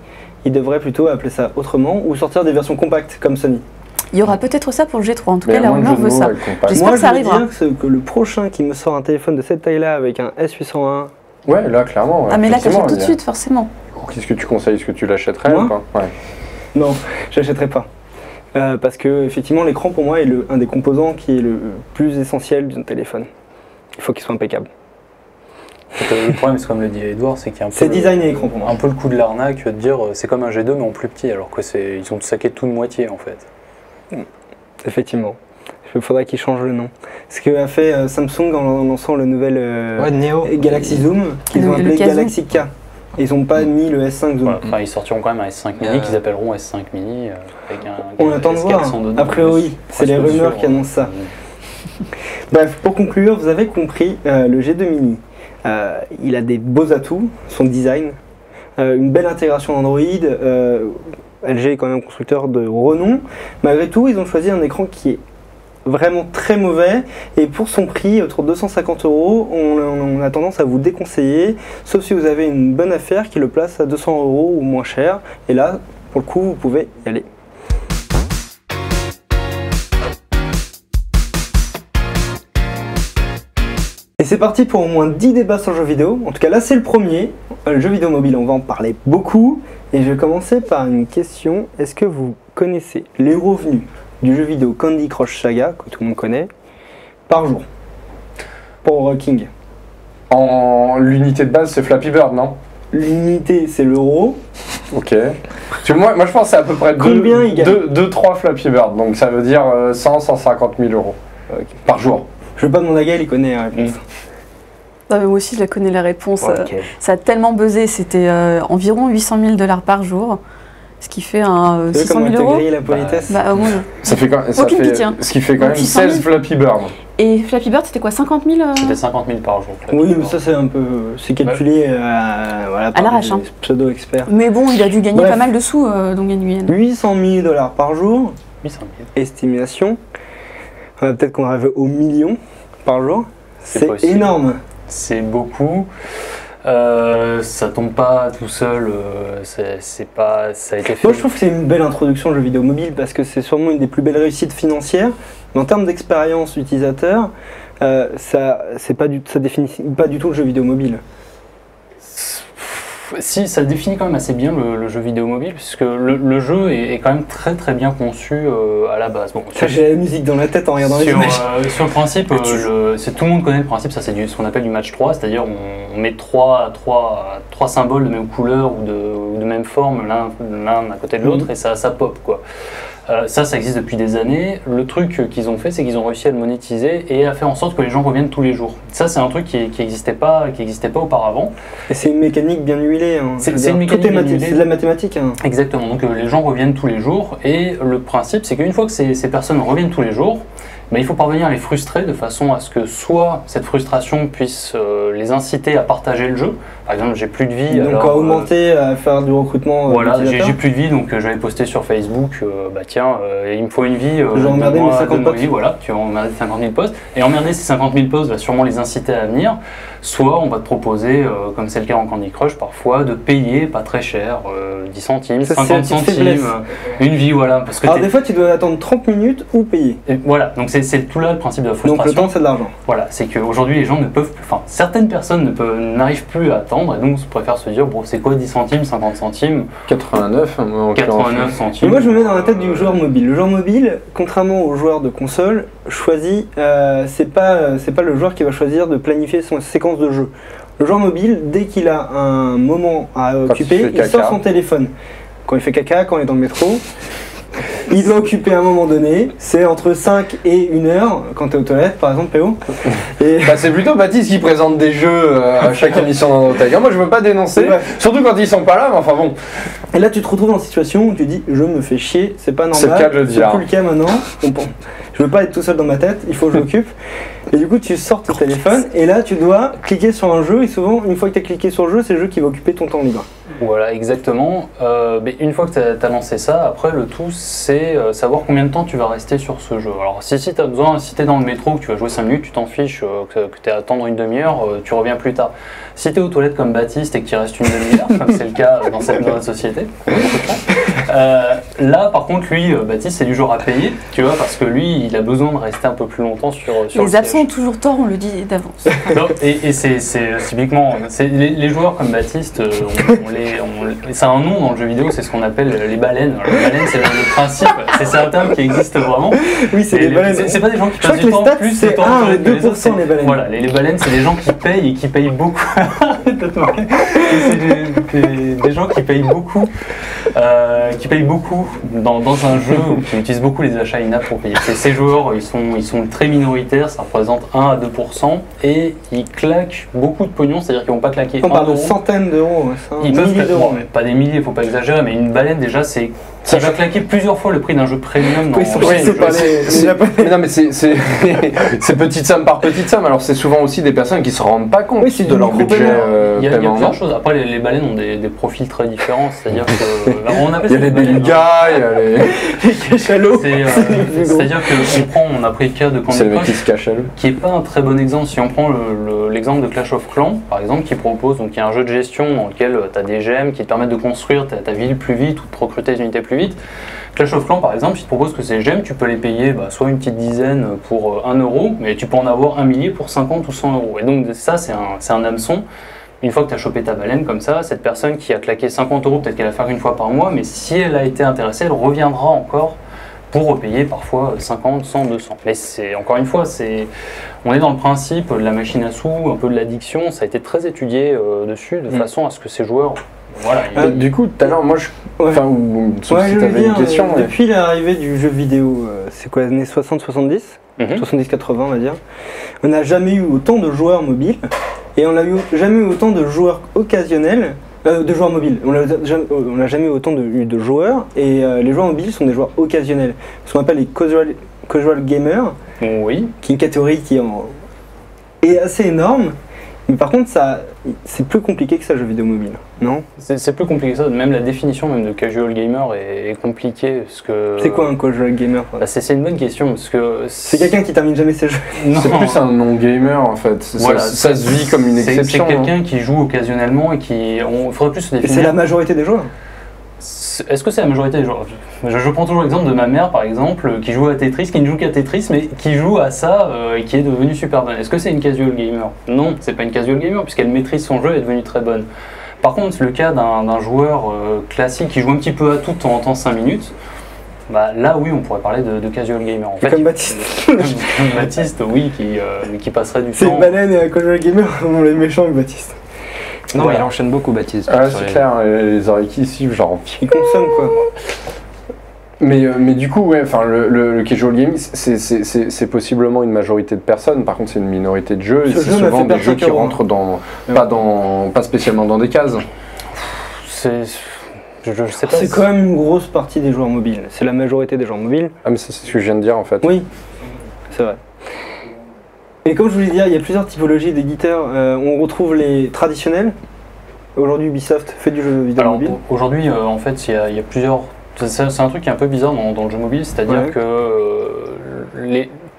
Ils devraient plutôt appeler ça autrement ou sortir des versions compactes comme Sony. Il y aura peut-être ça pour le G3, en tout cas la rumeur veut ça. J'espère que ça arrivera. Moi je veux dire que le prochain qui me sort un téléphone de cette taille-là avec un S801... Ouais, là clairement. Ah mais là t'achètes tout de suite forcément. Qu'est-ce que tu conseilles? Est-ce que tu l'achèterais ou pas? Ouais. Non, je l'achèterais pas. Parce que effectivement l'écran pour moi est un des composants qui est le plus essentiel d'un téléphone. Il faut qu'il soit impeccable. Le problème, c'est comme le dit Edouard, c'est qu'il y a un peu. C'est designé l'écran pour moi. Un peu le coup de l'arnaque de dire c'est comme un G2 mais en plus petit, alors que ils ont saqué tout de moitié en fait. Effectivement. Il faudrait qu'ils changent le nom. Ce qu'a fait Samsung en lançant le nouvel Neo. Galaxy Zoom, qu'ils ont appelé Galaxy K. Ils n'ont pas mis le S5 Zoom. Voilà. Enfin, ils sortiront quand même un S5 mini qu'ils appelleront S5 mini avec on attend de voir. A priori, c'est les rumeurs qui annoncent ça. Bref, pour conclure, vous avez compris, le G2 Mini, il a des beaux atouts, son design, une belle intégration Android, LG est quand même un constructeur de renom. Malgré tout, ils ont choisi un écran qui est vraiment très mauvais, et pour son prix, autour de 250 €, on a tendance à vous déconseiller, sauf si vous avez une bonne affaire qui le place à 200 € ou moins cher, et là, pour le coup, vous pouvez y aller. Et c'est parti pour au moins 10 débats sur le jeu vidéo. En tout cas, là, c'est le premier. Le jeu vidéo mobile, on va en parler beaucoup. Et je vais commencer par une question. Est-ce que vous connaissez les revenus du jeu vidéo Candy Crush Saga, que tout le monde connaît, par jour, pour King? L'unité de base, c'est Flappy Bird, non? L'unité, c'est l'euro. Ok. Moi, je pense que c'est à peu près Combien il gagne 2-3 Flappy Bird, donc ça veut dire 100-150 000 € par jour. Je veux pas demander à Gaël, il connaît la réponse. Non, mais moi aussi, je la connais la réponse. Ok. Ça a tellement buzzé, c'était environ 800 000 $ par jour, ce qui fait un Tu sais 600 comment 000 t'as €. grillé la politesse? Bah, moi, Ça fait quand Aucune pitié, hein. Ce qui fait quand Donc, même 600 000. 16 Flappy Bird. Et Flappy Bird, c'était quoi, 50 000 C'était 50 000 par jour. Oui, mais ça c'est un peu... C'est calculé voilà, par l'arrache, des hein. pseudo-experts. Mais bon, il a dû gagner Bref. pas mal de sous dans Game Nguyen. 800 000 $ par jour, 800 000. estimation. Peut-être qu'on arrive au million par jour. C'est C'est possible. énorme. C'est beaucoup. Ça tombe pas tout seul. C'est pas. Ça a été fait. Moi je trouve que c'est une belle introduction au jeu vidéo mobile parce que c'est sûrement une des plus belles réussites financières. Mais en termes d'expérience utilisateur, ça définit pas du tout le jeu vidéo mobile. Si, ça définit quand même assez bien le jeu vidéo mobile, puisque le jeu est quand même très très bien conçu à la base. Bon, J'ai la musique dans la tête en regardant les sur, images. sur le principe, tout le monde connaît le principe, ça c'est ce qu'on appelle du match 3, c'est-à-dire on met trois symboles de même couleur ou de même forme l'un à côté de l'autre et ça pop quoi. Ça existe depuis des années. Le truc qu'ils ont fait, c'est qu'ils ont réussi à le monétiser et à faire en sorte que les gens reviennent tous les jours. Ça, c'est un truc qui n'existait pas auparavant. Et c'est une mécanique bien huilée. Hein. C'est Je veux une dire, mécanique bien huilée. c'est de la mathématique. Hein. Exactement. Donc les gens reviennent tous les jours et le principe, c'est qu'une fois que ces personnes reviennent tous les jours, il faut parvenir à les frustrer de façon à ce que soit cette frustration puisse les inciter à partager le jeu. Par exemple, j'ai plus de vie. Donc alors, à augmenter, à faire du recrutement. Voilà, d'utilisateurs. j'ai plus de vie, donc j'avais posté sur Facebook, tiens, il me faut une vie. Je vais emmerder mes 50 donne-moi potes. une vie, voilà, tu vas emmerder 50 000 posts. Et emmerder ces 50 000 posts va sûrement les inciter à venir. Soit on va te proposer, comme c'est le cas en Candy Crush parfois, de payer pas très cher, 10 centimes, Ça, c'est 50 une petite centimes, faiblesse. une vie, voilà. Parce que Alors des fois tu dois attendre 30 minutes ou payer. voilà, donc c'est tout là le principe de la Donc le frustration. temps c'est de l'argent. Voilà, c'est qu'aujourd'hui les gens ne peuvent plus, enfin certaines personnes n'arrivent plus à attendre et donc on préfère se dire, bon c'est quoi 10 centimes, 50 centimes, 89 en 89 centimes. Et moi je me mets dans la tête du joueur mobile. Le joueur mobile, contrairement au joueur de console, choisit, c'est pas le joueur qui va choisir de planifier son séquence de jeu. Le joueur mobile, dès qu'il a un moment à occuper, il sort son téléphone. Quand il fait caca, quand il est dans le métro, il doit occuper à un moment donné, c'est entre 5 et 1 heure, quand tu es aux toilettes par exemple, PO. Et... c'est plutôt Baptiste qui présente des jeux à chaque émission dans nos tags. Moi je veux pas dénoncer, surtout quand ils sont pas là, mais enfin bon. Et là tu te retrouves dans une situation où tu dis je me fais chier, c'est pas normal, C'est le cas de le dire. plus le cas maintenant. Je veux pas être tout seul dans ma tête, il faut que je l'occupe. Et du coup tu sors ton téléphone et là tu dois cliquer sur un jeu et souvent une fois que tu as cliqué sur le jeu, c'est le jeu qui va occuper ton temps libre. Voilà, exactement. Mais une fois que tu as lancé ça, après le tout c'est savoir combien de temps tu vas rester sur ce jeu. Alors si tu as besoin, si tu es dans le métro, que tu vas jouer 5 minutes, tu t'en fiches, que tu es à attendre une demi-heure, tu reviens plus tard. Si tu es aux toilettes comme Baptiste et qu'il reste une demi-heure, comme c'est le cas dans notre société, là par contre lui, Baptiste c'est du genre à payer, tu vois, parce que lui il a besoin de rester un peu plus longtemps sur le Les absents ont siège. toujours tort, on le dit d'avance. Non, et c'est typiquement, les joueurs comme Baptiste, c'est un nom dans le jeu vidéo, c'est ce qu'on appelle les baleines. Alors, les baleines, c'est le principe, c'est un terme qui existe vraiment. Oui, c'est Et des baleines. c'est pas des gens qui Je crois passent que du les temps stats, plus c'est de temps 1 à que les autres. 2% les baleines. Voilà, les baleines, c'est des gens qui payent et qui payent beaucoup. C'est des gens qui payent beaucoup, dans un jeu où qui utilisent beaucoup les achats in-app pour payer. Ces joueurs, ils sont très minoritaires, ça représente 1 à 2%, et ils claquent beaucoup de pognon, c'est-à-dire qu'ils vont pas claquer On parle de €. centaines d'euros, Ils peuvent milliers d'euros. pas des milliers, faut pas exagérer, mais une baleine déjà c'est Ça va claquer plusieurs fois le prix d'un jeu premium. Ils sont chassés par les Japonais. Mais non, mais c'est petite somme par petite somme. Alors c'est souvent aussi des personnes qui se rendent pas compte de leur budget. Il y a plusieurs choses. Après, les baleines ont des profils très différents. C'est-à-dire que il y a les belugas, il y a les cachalots. C'est-à-dire on a pris le cas de Candy Crush, qui est pas un très bon exemple. Si on prend l'exemple de Clash of Clans, par exemple, qui propose, donc il y a un jeu de gestion dans lequel tu as des gemmes qui te permettent de construire ta ville plus vite ou de recruter des unités plus vite. Clash of Clans, par exemple, il te propose que ces gemmes, tu peux les payer soit une petite dizaine pour 1 euro, mais tu peux en avoir 1 millier pour 50 ou 100 euros. Et donc ça, c'est un hameçon. Une fois que tu as chopé ta baleine comme ça, cette personne qui a claqué 50 euros, peut-être qu'elle va faire une fois par mois, mais si elle a été intéressée, elle reviendra encore pour repayer parfois 50, 100, 200. Mais encore une fois, on est dans le principe de la machine à sous, un peu de l'addiction, ça a été très étudié dessus, de façon à ce que ces joueurs... Voilà, du coup, tout à l'heure, moi, si t'avais une question... Depuis l'arrivée du jeu vidéo, c'est quoi, les années 60-70 70-80, on va dire, on n'a jamais eu autant de joueurs mobiles, et on n'a jamais eu autant de joueurs occasionnels, de joueurs mobiles. On n'a jamais eu autant de joueurs, et les joueurs mobiles sont des joueurs occasionnels. Ce qu'on appelle les casual gamers, qui est une catégorie qui est assez énorme. Mais par contre, c'est plus compliqué que ça, jeu vidéo mobile, non? C'est plus compliqué que ça, même la définition même de casual gamer est compliquée. C'est quoi un casual gamer? C'est une bonne question, parce que... C'est quelqu'un qui termine jamais ses jeux. C'est plus un non-gamer en fait, ça se vit comme une exception. C'est quelqu'un qui joue occasionnellement et qui... Il faudrait plus se définir... Et c'est la majorité des joueurs? Est-ce que c'est la majorité des joueurs? Je prends toujours l'exemple de ma mère par exemple, qui joue à Tetris, qui ne joue qu'à Tetris, mais qui joue à ça et qui est devenue super bonne. Est-ce que c'est une casual gamer? Non, c'est pas une casual gamer, puisqu'elle maîtrise son jeu et est devenue très bonne. Par contre, le cas d'un joueur classique qui joue un petit peu à tout de temps en temps 5 minutes, là oui, on pourrait parler de casual gamer. En fait, comme Baptiste. Comme Baptiste, oui, qui passerait du temps. C'est une baleine et un casual gamer, on est méchants avec Baptiste. Non, il enchaîne beaucoup, Baptiste. Ah, c'est clair, les oreilles qui suivent, genre. Il consomme quoi. Mais du coup, ouais, enfin, le casual gaming, c'est possiblement une majorité de personnes. Par contre, c'est une minorité de jeux. Et c'est souvent des jeux qui rentrent pas spécialement dans des cases. Je sais pas. C'est quand même une grosse partie des joueurs mobiles. C'est la majorité des joueurs mobiles. Ah, mais c'est ce que je viens de dire en fait. Oui, c'est vrai. Et comme je voulais dire, il y a plusieurs typologies d'éditeurs. On retrouve les traditionnels. Aujourd'hui, Ubisoft fait du jeu vidéo mobile. Aujourd'hui, en fait, il y a plusieurs... C'est un truc qui est un peu bizarre dans le jeu mobile, c'est-à-dire que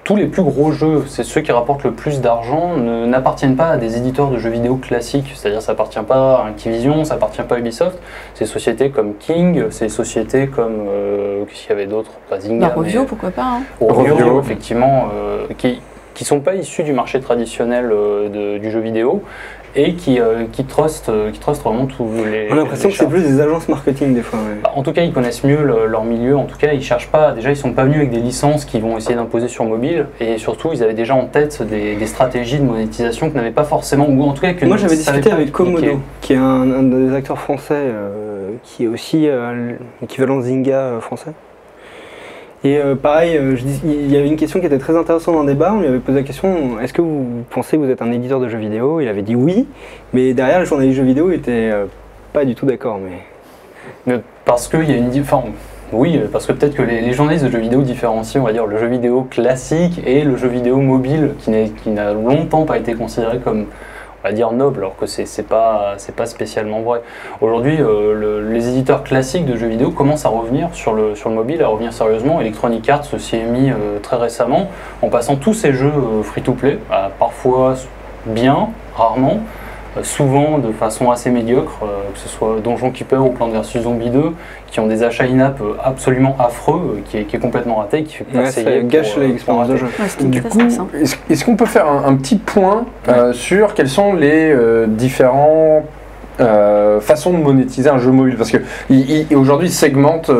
tous les plus gros jeux, c'est ceux qui rapportent le plus d'argent, n'appartiennent pas à des éditeurs de jeux vidéo classiques. C'est-à-dire ça appartient pas à Activision, ça appartient pas à Ubisoft. C'est des sociétés comme King, c'est des sociétés comme... qu'est-ce qu'il y avait d'autre? Pas Zynga, Rovio, pourquoi pas hein. Rovio, effectivement, qui sont pas issus du marché traditionnel du jeu vidéo et qui trustent vraiment tous les... On a l'impression que c'est plus des agences marketing des fois. Ouais. En tout cas, ils connaissent mieux leur milieu. En tout cas, ils cherchent pas... Déjà, ils sont pas venus avec des licences qu'ils vont essayer d'imposer sur mobile. Et surtout, ils avaient déjà en tête des stratégies de monétisation que n'avaient pas forcément... Ou en tout cas, que moi, j'avais discuté avec Komodo, qui est un des acteurs français, qui est aussi l'équivalent Zynga français. Et pareil, il y avait une question qui était très intéressante dans le débat. On lui avait posé la question, est-ce que vous pensez que vous êtes un éditeur de jeux vidéo? Il avait dit oui, mais derrière, les journalistes de jeux vidéo étaient pas du tout d'accord. Mais parce qu'il y a une différence. Oui, parce que peut-être que les journalistes de jeux vidéo différencient, on va dire, le jeu vidéo classique et le jeu vidéo mobile, qui n'a longtemps pas été considéré comme... on va dire noble, alors que c'est pas spécialement vrai. Aujourd'hui, les éditeurs classiques de jeux vidéo commencent à revenir sur le mobile, à revenir sérieusement. Electronic Arts s'y est mis très récemment, en passant tous ces jeux free-to-play, parfois bien, rarement, souvent de façon assez médiocre, que ce soit Donjon Keeper ou Plants vs Zombies 2, qui ont des achats in-app absolument affreux, qui est complètement raté, qui fait pas ça gâche l'expérience de jeu. Du coup, est-ce qu'on peut faire un petit point sur quelles sont les différents façons de monétiser un jeu mobile? Parce que aujourd'hui, ils segmentent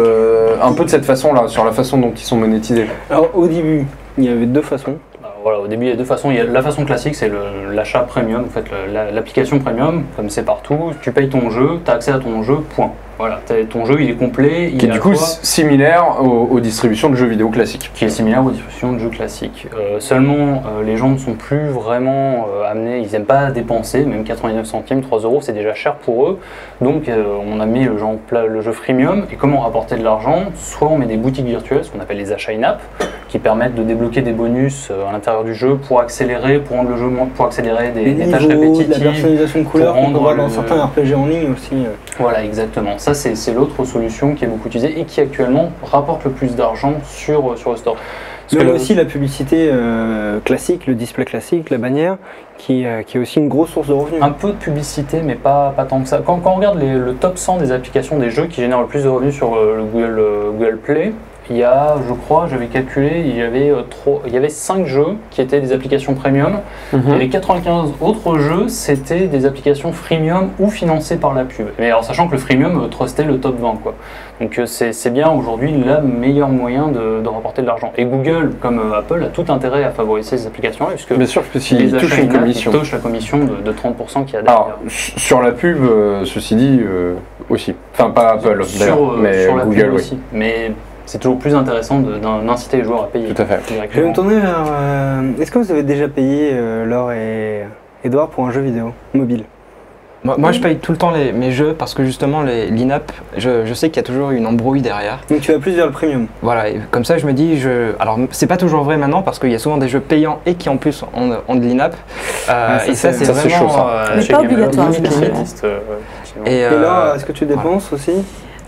un peu de cette façon-là, sur la façon dont ils sont monétisés. Alors, au début, il y avait deux façons. Voilà, au début, il y a deux façons. Il y a la façon classique, c'est l'achat premium, en fait, l'application premium, comme c'est partout. Tu payes ton jeu, tu as accès à ton jeu, point. Voilà, ton jeu il est complet. Qui est du coup similaire aux distributions de jeux vidéo classiques. Qui est similaire aux distributions de jeux classiques. Seulement, les gens ne sont plus vraiment amenés, ils n'aiment pas dépenser, même 99 centimes, 3 euros, c'est déjà cher pour eux. Donc on a mis le jeu freemium. Et comment rapporter de l'argent? Soit on met des boutiques virtuelles, ce qu'on appelle les achats in-app, qui permettent de débloquer des bonus à l'intérieur du jeu pour accélérer, pour rendre le jeu pour accélérer des tâches répétitives. La personnalisation de couleurs qu'on peut voir dans certains RPG en ligne aussi. Voilà, exactement. Ça, c'est l'autre solution qui est beaucoup utilisée et qui actuellement rapporte le plus d'argent sur le store. Mais aussi la publicité classique, le display classique, la bannière, qui est aussi une grosse source de revenus. Un peu de publicité, mais pas tant que ça. Quand on regarde le top 100 des applications des jeux qui génèrent le plus de revenus sur le Google Play, il y a, je crois, j'avais calculé, il y avait 5 jeux qui étaient des applications premium, et les 95 autres jeux, c'était des applications freemium ou financées par la pub. Mais alors, sachant que le freemium trustait le top 20, quoi. Donc c'est bien aujourd'hui le meilleur moyen de rapporter de l'argent. Et Google, comme Apple, a tout intérêt à favoriser ces applications-là, puisque bien sûr que s'ils touchent une commission. Ils touchent la commission de 30% qu'il y a derrière. Alors, sur la pub, ceci dit, aussi. Enfin, pas Apple, d'ailleurs, mais sur la Google, pub oui. aussi. Mais c'est toujours plus intéressant d'inciter les joueurs à payer. Tout à fait. Je vais me tourner vers... Est-ce que vous avez déjà payé, Laure et Edouard, pour un jeu vidéo mobile? Moi, je paye tout le temps mes jeux parce que justement, l'in-app, je sais qu'il y a toujours une embrouille derrière. Donc tu vas plus vers le premium. Voilà, et comme ça, je me dis, alors c'est pas toujours vrai maintenant parce qu'il y a souvent des jeux payants et qui en plus ont de l'in-app. Et ça, c'est vraiment... chaud, ça. Mais pas obligatoire. Et Laure, est-ce que tu dépenses aussi?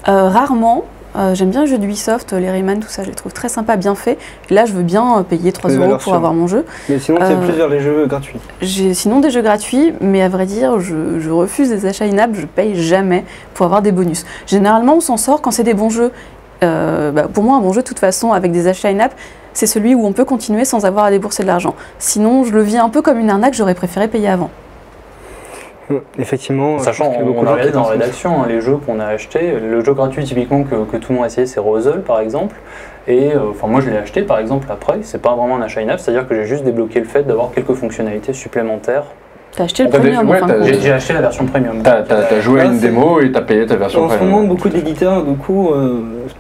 Rarement. J'aime bien les jeux d'Ubisoft, les Rayman, tout ça, je les trouve très sympas, bien faits. Et là, je veux bien payer 3 euros pour avoir mon jeu. Mais sinon, tu es plus vers les jeux gratuits. J'ai sinon des jeux gratuits, mais à vrai dire, je refuse des achats in-app, je paye jamais pour avoir des bonus. Généralement, on s'en sort quand c'est des bons jeux. Pour moi, un bon jeu, de toute façon, avec des achats in-app, c'est celui où on peut continuer sans avoir à débourser de l'argent. Sinon, je le vis un peu comme une arnaque, j'aurais préféré payer avant. Effectivement, sachant on a regardé dans la rédaction les jeux qu'on a achetés, le jeu gratuit typiquement que tout le monde a essayé, c'est Rosal par exemple, et moi je l'ai acheté par exemple après, c'est pas vraiment un achat in-app, c'est-à-dire que j'ai juste débloqué le fait d'avoir quelques fonctionnalités supplémentaires. T'as acheté le premium, j'ai acheté la version premium. T'as joué à une démo et t'as payé ta version premium. En ce moment, beaucoup d'éditeurs, du coup,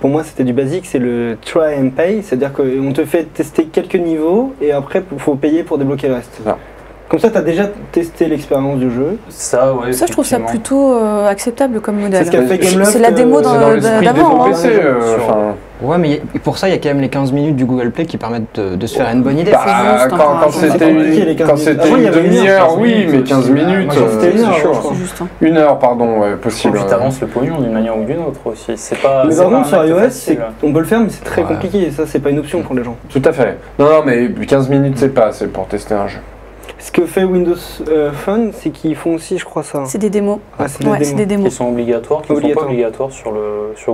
pour moi c'était du basique, c'est le try and pay, c'est-à-dire qu'on te fait tester quelques niveaux et après il faut payer pour débloquer le reste. C'est ça. Comme ça, tu as déjà testé l'expérience du jeu. Ça, ouais. Ça, je trouve ça plutôt acceptable comme modèle. C'est ce qu'a fait Gameloft. C'est la démo d'avant. Ouais, mais pour ça, il y a quand même les 15 minutes du Google Play qui permettent de se faire une bonne idée. Quand c'était une demi-heure, oui, mais 15 minutes, c'est chaud. 1 heure, pardon, possible. Tu avances le pognon d'une manière ou d'une autre aussi. Mais par contre, sur iOS, on peut le faire, mais c'est très compliqué. Et ça, c'est pas une option pour les gens. Tout à fait. Non, mais 15 minutes, c'est pas assez pour tester un jeu. Ce que fait Windows Phone, c'est qu'ils font aussi, je crois, ça. C'est des démos. C'est des démos. Qui sont obligatoires, qui ne sont pas obligatoires sur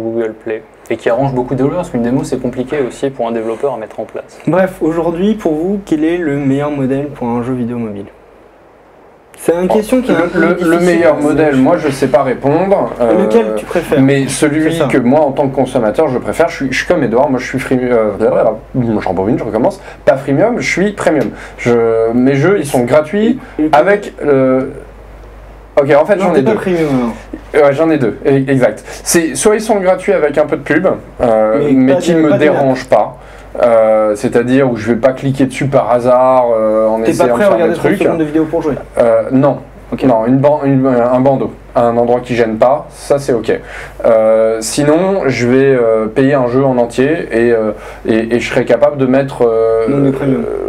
Google Play. Et qui arrangent beaucoup de développeurs, parce qu'une démo, c'est compliqué aussi pour un développeur à mettre en place. Bref, aujourd'hui, pour vous, quel est le meilleur modèle pour un jeu vidéo mobile? C'est une question qui est un peu le meilleur modèle, moi je sais pas répondre. Lequel tu préfères? Mais celui que moi en tant que consommateur je préfère, je suis comme Edouard, moi je suis freemium, je recommence, pas freemium, je suis premium. Mes jeux ils sont gratuits avec Ok, en fait j'en ai deux. Ouais, j'en ai deux, exact. Soit ils sont gratuits avec un peu de pub, mais qui ne me dérangent pas. C'est-à-dire où je vais pas cliquer dessus par hasard en essayant de faire des trucs. T'es pas prêt à regarder 30 secondes de vidéo pour jouer? Non. Okay. Non, un bandeau, un endroit qui gêne pas, ça c'est ok. Sinon, je vais payer un jeu en entier et je serai capable de mettre.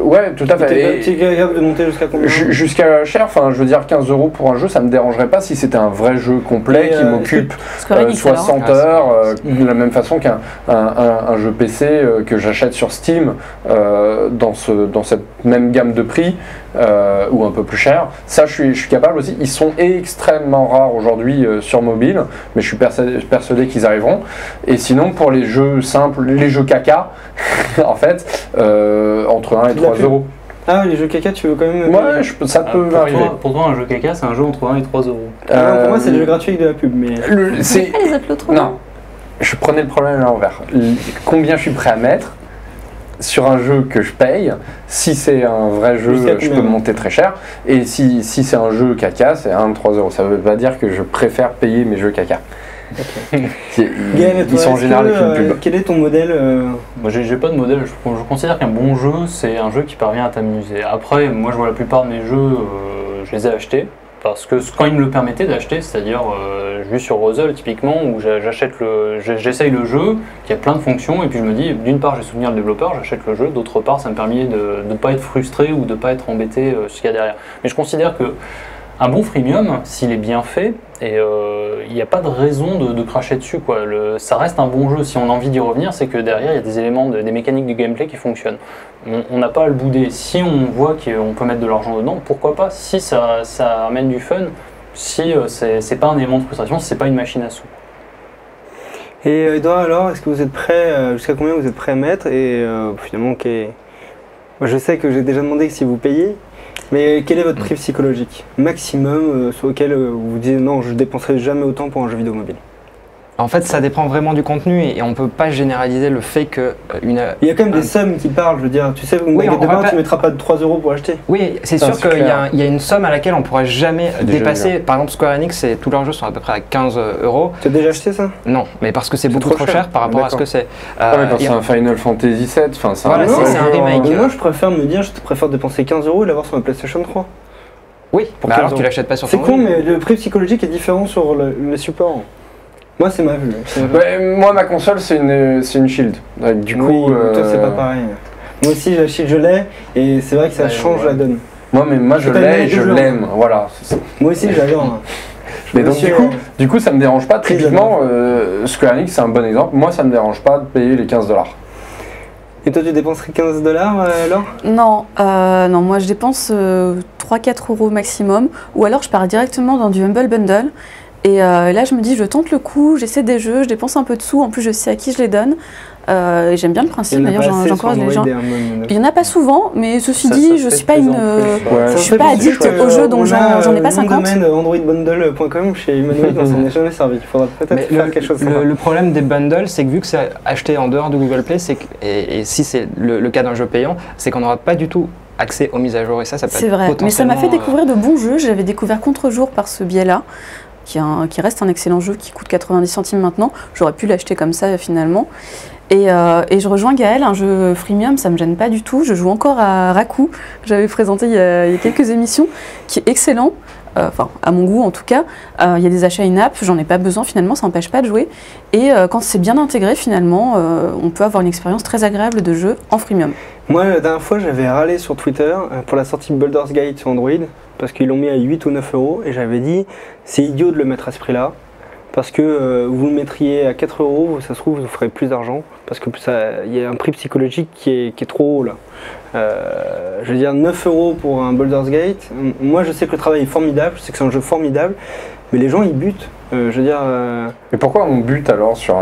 Ouais, tout à fait. Tu es capable de monter jusqu'à combien? Jusqu'à cher, enfin je veux dire 15 € pour un jeu, ça me dérangerait pas si c'était un vrai jeu complet qui m'occupe 60 heures, de la même façon qu'un jeu PC que j'achète sur Steam dans cette même gamme de prix. Ou un peu plus cher, ça je suis capable aussi. Ils sont extrêmement rares aujourd'hui sur mobile, mais je suis persuadé qu'ils arriveront. Et sinon pour les jeux simples, les jeux caca, en fait, entre 1 et 3 €. Ah, les jeux caca, tu veux quand même. Ouais, ça peut arriver. Pour toi, un jeu caca, c'est un jeu entre 1 et 3 €. Pour moi, c'est le jeu gratuit avec de la pub. Mais c'est les uploads. Non, je prenais le problème à l'envers. Combien je suis prêt à mettre sur un jeu que je paye? Si c'est un vrai jeu, je peux monter très cher. Et si c'est un jeu caca, c'est 1 à 3 €. Ça veut pas dire que je préfère payer mes jeux caca. Gaël, Ils sont en général avec une pub. quel est ton modèle Moi, j'ai pas de modèle. Je considère qu'un bon jeu, c'est un jeu qui parvient à t'amuser. Après, moi, je vois la plupart de mes jeux, je les ai achetés. Parce que quand ils me le permettaient d'acheter, c'est-à-dire juste sur Rozzle typiquement, où j'essaye le jeu, qui a plein de fonctions, et puis je me dis, d'une part, je vais soutenir le développeur, j'achète le jeu, d'autre part, ça me permet de ne pas être frustré ou de ne pas être embêté ce qu'il y a derrière. Mais je considère que un bon freemium, s'il est bien fait, et il n'y a pas de raison de cracher dessus, quoi. Ça reste un bon jeu. Si on a envie d'y revenir, c'est que derrière, il y a des éléments, des mécaniques du gameplay qui fonctionnent. On n'a pas à le bouder. Si on voit qu'on peut mettre de l'argent dedans, pourquoi pas? Si ça amène du fun, si c'est pas un élément de frustration, si c'est pas une machine à sous. Et Edouard, alors, est-ce que vous êtes prêt, jusqu'à combien vous êtes prêt à mettre? Et finalement, moi, je sais que j'ai déjà demandé si vous payez, mais quel est votre prix psychologique maximum sur lequel vous vous dites non, je ne dépenserai jamais autant pour un jeu vidéo mobile? En fait, ça dépend vraiment du contenu et on ne peut pas généraliser le fait que Il y a quand même des sommes qui parlent, je veux dire, tu sais, tu ne mettras pas de 3 € pour acheter. Oui, c'est sûr qu'il y a une somme à laquelle on ne pourra jamais dépasser. Par exemple, Square Enix, tous leurs jeux sont à peu près à 15 €. Tu as déjà acheté ça? Non, mais parce que c'est beaucoup trop cher par rapport à ce que c'est. Quand c'est un Final Fantasy VII, c'est voilà, c'est un remake. Moi, je préfère me dire, je préfère dépenser 15 € et l'avoir sur ma PlayStation 3. Oui, alors tu l'achètes pas sur ton C'est con, mais le prix psychologique est différent sur les supports. Moi, c'est ma vue. Moi, ma console, c'est une Shield. Du coup, toi, c'est pas pareil. Moi aussi, la Shield, je l'ai, et c'est vrai que ça change la donne. Moi, je l'ai et je l'aime. Voilà. Moi aussi, j'adore. Mais donc, du coup, ça me dérange pas. Typiquement, Square Enix, c'est un bon exemple. Moi, ça me dérange pas de payer les 15 $. Et toi, tu dépenserais 15 $, alors? Non, moi je dépense 3-4 € maximum, ou alors je pars directement dans du Humble Bundle. Et là, je me dis, je tente le coup, j'essaie des jeux, je dépense un peu de sous, en plus je sais à qui je les donne. Et j'aime bien le principe, d'ailleurs j'encourage les gens. Il n'y en a pas souvent, mais ceci dit, je ne suis pas addict aux jeux, donc j'en ai pas 50. Le domaine androidbundle.com chez Emmanuel, on s'en est jamais servi. Il faudra peut-être faire quelque chose. Le problème des bundles, c'est que vu que c'est acheté en dehors de Google Play, et si c'est le cas d'un jeu payant, c'est qu'on n'aura pas du tout accès aux mises à jour, et ça peut être potentiellement... C'est vrai, mais ça m'a fait découvrir de bons jeux. J'avais découvert Contre-jour par ce biais-là, qui reste un excellent jeu, qui coûte 90 centimes maintenant. J'aurais pu l'acheter comme ça finalement. Et je rejoins Gaël, un jeu freemium, ça me gêne pas du tout. Je joue encore à Raku, que j'avais présenté il y a quelques émissions, qui est excellent. Enfin, à mon goût en tout cas. Il y a des achats in-app, j'en ai pas besoin finalement, ça n'empêche pas de jouer. Et quand c'est bien intégré finalement, on peut avoir une expérience très agréable de jeu en freemium. Moi, la dernière fois, j'avais râlé sur Twitter pour la sortie de Baldur's Gate sur Android, parce qu'ils l'ont mis à 8 ou 9 €, et j'avais dit, c'est idiot de le mettre à ce prix-là, parce que vous le mettriez à 4 €, ça se trouve, vous ferez plus d'argent, parce que il y a un prix psychologique qui est trop haut là. Je veux dire, 9 € pour un Baldur's Gate, moi je sais que le travail est formidable, je sais que c'est un jeu formidable, mais les gens ils butent. Je veux dire. Mais pourquoi on bute alors sur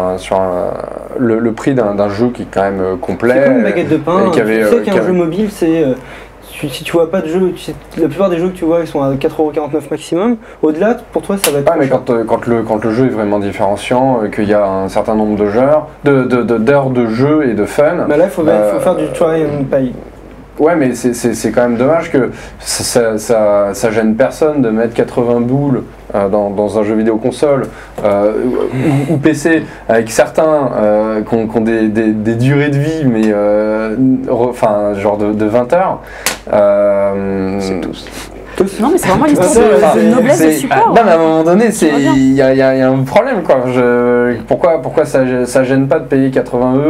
le prix d'un jeu qui est quand même complet? C'est comme une baguette de pain. Tu sais qu'un jeu mobile, c'est. Si tu vois pas de jeu, la plupart des jeux que tu vois ils sont à 4,49 € maximum. Au-delà, pour toi, ça va être. Mais quand le jeu est vraiment différenciant, qu'il y a un certain nombre d'heures de jeu et de fun. Bah là, il faut faire du try and pay. Ouais, mais c'est quand même dommage que ça gêne personne de mettre 80 boules dans un jeu vidéo console ou PC, avec certains qui ont des durées de vie, mais genre de 20 heures. C'est tous. Non, mais c'est vraiment une histoire de noblesse de support. Non, mais à un moment donné, il y a un problème, quoi. Pourquoi ça gêne pas de payer 80 €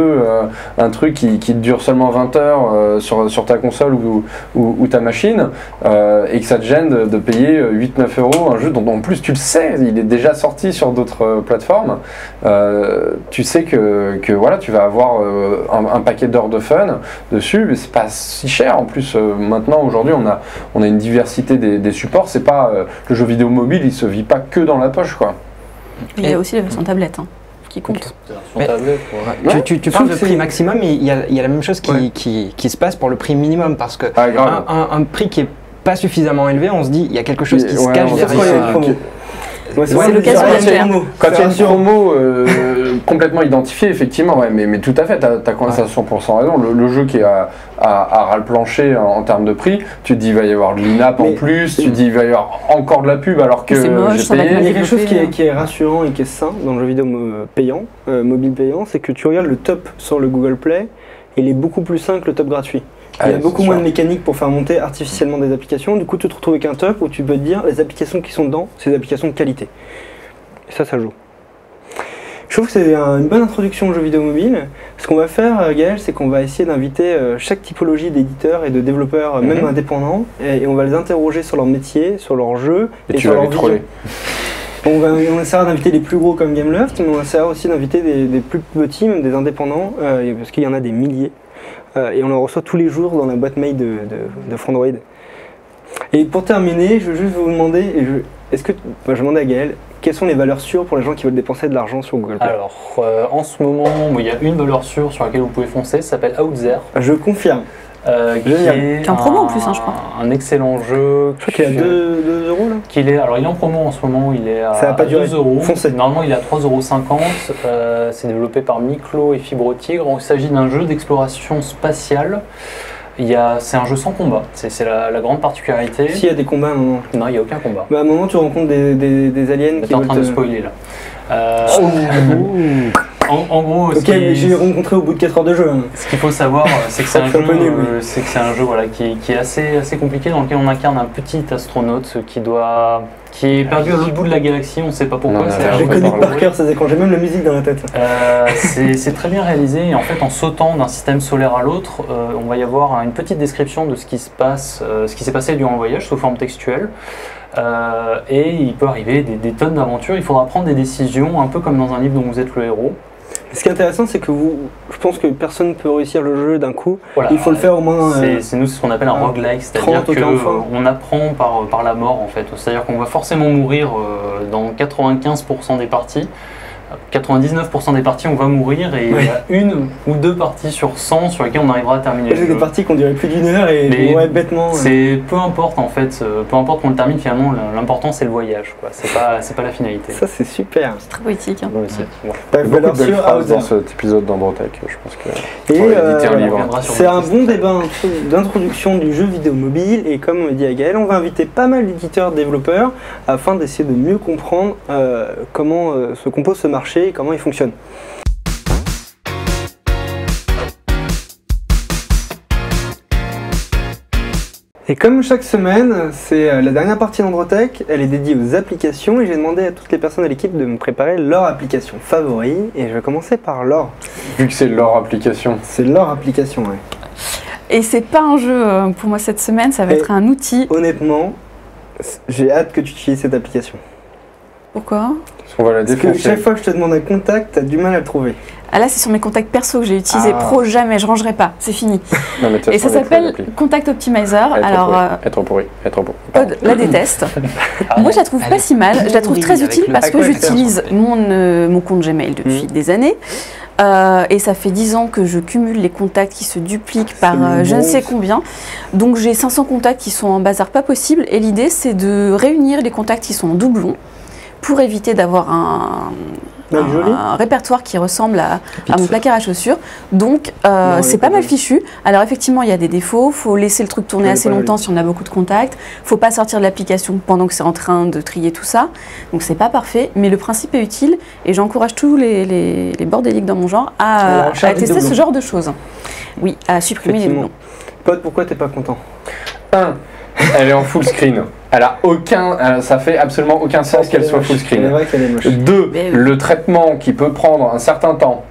un truc qui te dure seulement 20 heures sur ta console ou ta machine, et que ça te gêne de payer 8-9 € un jeu dont en plus tu le sais, il est déjà sorti sur d'autres plateformes. Tu sais que voilà, tu vas avoir un paquet d'heures de fun dessus, mais c'est pas si cher en plus. Maintenant, aujourd'hui, on a une diversité des supports. C'est pas le jeu vidéo mobile, il se vit pas que dans la poche, quoi. Il y a aussi la version tablette qui compte. Tu parles de prix maximum, mais il y a la même chose qui se passe pour le prix minimum, parce que un prix qui est pas suffisamment élevé, on se dit il y a quelque chose qui se cache derrière. Ouais, c'est l'occasion de le faire. Quand il y a une promo complètement identifiée, effectivement, ouais, mais tout à fait, tu as quand même 100% raison. Le jeu qui est à ras le plancher en termes de prix, tu te dis il va y avoir de l'in-app en plus, tu te dis il va y avoir encore de la pub alors que c'est moche, j'ai ça va payé. Il y a quelque chose qui est rassurant et qui est sain dans le jeu vidéo payant, mobile payant, c'est que tu regardes le top sur le Google Play, il est beaucoup plus sain que le top gratuit. Il y a beaucoup moins de mécaniques pour faire monter artificiellement des applications, du coup tu te retrouves avec un top où tu peux te dire les applications qui sont dedans, c'est des applications de qualité. Et ça joue. Je trouve que c'est une bonne introduction au jeu vidéo mobile. Ce qu'on va faire, Gaël, c'est qu'on va essayer d'inviter chaque typologie d'éditeurs et de développeurs, même indépendants, et on va les interroger sur leur métier, sur leur jeu et sur leur vision. Troller. On essaiera d'inviter les plus gros comme Gameloft, mais on essaiera aussi d'inviter des plus petits, même des indépendants, parce qu'il y en a des milliers. Et on en reçoit tous les jours dans la boîte mail de Frandroid. Et pour terminer, je veux juste vous demander, je demandais à Gaël, quelles sont les valeurs sûres pour les gens qui veulent dépenser de l'argent sur Google Play? Alors, en ce moment, il y a une valeur sûre sur laquelle vous pouvez foncer, ça s'appelle Outzer. Je confirme. Qui est en promo en plus, je crois. Un excellent jeu. Je crois qu'il est à 2 euros là. Alors il est en promo en ce moment, il est à, ça va pas 2 euros. Foncez. Normalement il est à 3,50 €. C'est développé par Miklo et Fibre Tigre. Il s'agit d'un jeu d'exploration spatiale. C'est un jeu sans combat, c'est la grande particularité. S'il y a des combats à un moment. Non, il n'y a aucun combat. À un moment tu rencontres des aliens qui t'es en train de spoiler là. En gros, mais j'ai rencontré au bout de 4 heures de jeu. Ce qu'il faut savoir, c'est que c'est un jeu voilà, qui est assez compliqué, dans lequel on incarne un petit astronaute qui est perdu à l'autre bout de la galaxie, on ne sait pas pourquoi. J'ai connu par cœur ces écrans, j'ai même la musique dans la tête. C'est très bien réalisé, et en fait en sautant d'un système solaire à l'autre, on va y avoir une petite description de ce qui se passe, ce qui s'est passé durant le voyage sous forme textuelle. Et il peut arriver des tonnes d'aventures, il faudra prendre des décisions, un peu comme dans un livre dont vous êtes le héros. Ce qui est intéressant, c'est que je pense que personne ne peut réussir le jeu d'un coup. Voilà, il faut le faire au moins. C'est nous ce qu'on appelle un roguelike, c'est-à-dire qu'on apprend par la mort en fait. C'est-à-dire qu'on va forcément mourir dans 95% des parties. 99% des parties on va mourir et il y a 1 ou 2 parties sur 100 sur lesquelles on arrivera à terminer le jeu. J'ai des parties qu'on dirait plus d'1 heure et bêtement. Peu importe en fait, peu importe qu'on le termine finalement, l'important c'est le voyage, quoi. C'est pas la finalité. Ça c'est super. C'est très poétique. Hein. Ouais, il y a beaucoup de belles phrases dans cet épisode d'Androtech, je pense que c'est un bon débat d'introduction du jeu vidéo mobile, et comme on dit à Gaël, on va inviter pas mal d'éditeurs, développeurs afin d'essayer de mieux comprendre comment se compose ce marché et comment il fonctionne. Et comme chaque semaine, c'est la dernière partie d'Androtech, elle est dédiée aux applications, et j'ai demandé à toutes les personnes de l'équipe de me préparer leur application favori, et je vais commencer par Laure. Vu que c'est leur application. C'est leur application, ouais. Et c'est pas un jeu pour moi cette semaine, ça va être un outil. Honnêtement, j'ai hâte que tu utilises cette application. Pourquoi ? Parce qu'on va la défoncer. Parce que chaque fois que je te demande un contact, t'as du mal à le trouver. Ah là, c'est sur mes contacts perso que j'ai utilisé. Pro, jamais, je rangerai pas, c'est fini. Non, mais et ça s'appelle Contact Optimizer. Être pourri. Pod la déteste. Moi, je la trouve pas si mal. Je la trouve très utile parce que j'utilise mon compte Gmail depuis des années. Et ça fait 10 ans que je cumule les contacts qui se dupliquent par je ne sais combien. Donc j'ai 500 contacts qui sont en bazar pas possible. Et l'idée, c'est de réunir les contacts qui sont en doublon pour éviter d'avoir un répertoire qui ressemble à mon placard à chaussures. Donc c'est pas mal fichu. Alors effectivement il y a des défauts, il faut laisser le truc tourner assez longtemps si on a beaucoup de contacts, il ne faut pas sortir de l'application pendant que c'est en train de trier tout ça. Donc c'est pas parfait, mais le principe est utile et j'encourage tous les bordéliques dans mon genre à tester ce genre de choses. Oui, à supprimer les doublons. Pod, pourquoi t'es pas content? Elle est en full screen. Ça fait absolument aucun sens qu'elle soit full screen. 2, le traitement qui peut prendre un certain temps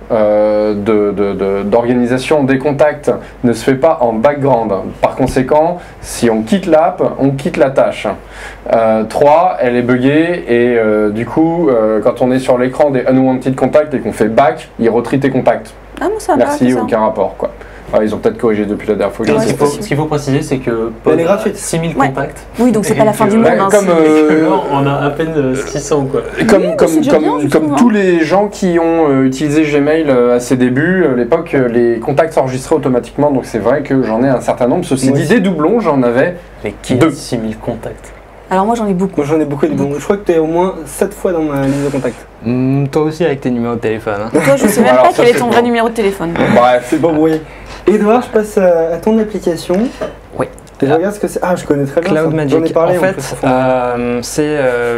d'organisation des contacts ne se fait pas en background. Par conséquent, si on quitte l'app, on quitte la tâche. 3, elle est buggée et du coup, quand on est sur l'écran des unwanted contacts et qu'on fait back, il retrie tes contacts. Ah bon, ça va. Merci, aucun rapport, quoi. Ils ont peut-être corrigé depuis la dernière fois. Ce qu'il faut préciser, c'est que Pod a 6000 contacts. Oui, donc c'est pas la fin du monde. On a à peine 600, quoi. Comme tous les gens qui ont utilisé Gmail à ses débuts, à l'époque, les contacts s'enregistraient automatiquement. Donc c'est vrai que j'en ai un certain nombre. Ceci dit, des doublons, j'en avais Mais qui 2. 6000 contacts? Alors moi j'en ai beaucoup. Moi j'en ai beaucoup des bons. Je crois que tu es au moins 7 fois dans ma liste de contacts. Toi aussi avec tes numéros de téléphone. Hein. Toi je sais même Alors, pas ça, quel est c'est ton bon. vrai numéro de téléphone. Bref, C'est pas brouillé. Edouard, je passe à ton application. Oui. Et je regarde ce que c'est. Ah, je connais très bien ça. Cloud Magic. J'en ai parlé en en fait, plus.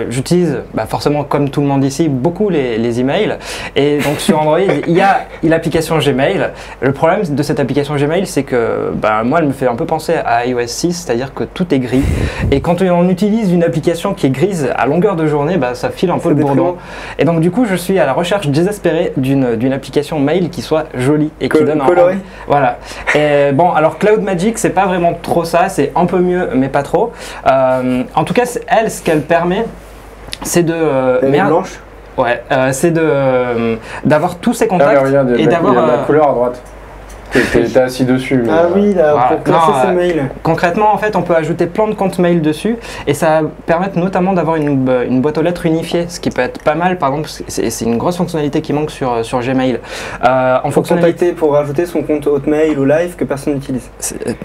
j'utilise forcément comme tout le monde ici beaucoup les emails. Et donc sur Android, il y a l'application Gmail. Le problème de cette application Gmail, c'est que moi, elle me fait un peu penser à iOS 6, c'est-à-dire que tout est gris. Et quand on utilise une application qui est grise à longueur de journée, ça file un peu le bourdon. Et donc du coup, je suis à la recherche désespérée d'une application mail qui soit jolie et qui donne colorée. Voilà. Et bon, alors Cloud Magic, c'est pas vraiment trop ça. C'est un peu mieux, mais pas trop. En tout cas, elle, ce qu'elle permet, c'est de... Elle est blanche. Ouais, c'est d'avoir tous ces contacts regarde, il y a et de la d'avoir... couleur à droite. T'es assis dessus. Mais Ah oui, là, Voilà. pour classer Non, ses mails. Concrètement, en fait, on peut ajouter plein de comptes mail dessus et ça va permettre notamment d'avoir une boîte aux lettres unifiée, ce qui peut être pas mal. Par exemple, c'est une grosse fonctionnalité qui manque sur Gmail. Faut contacter pour rajouter son compte Hotmail ou Live que personne n'utilise.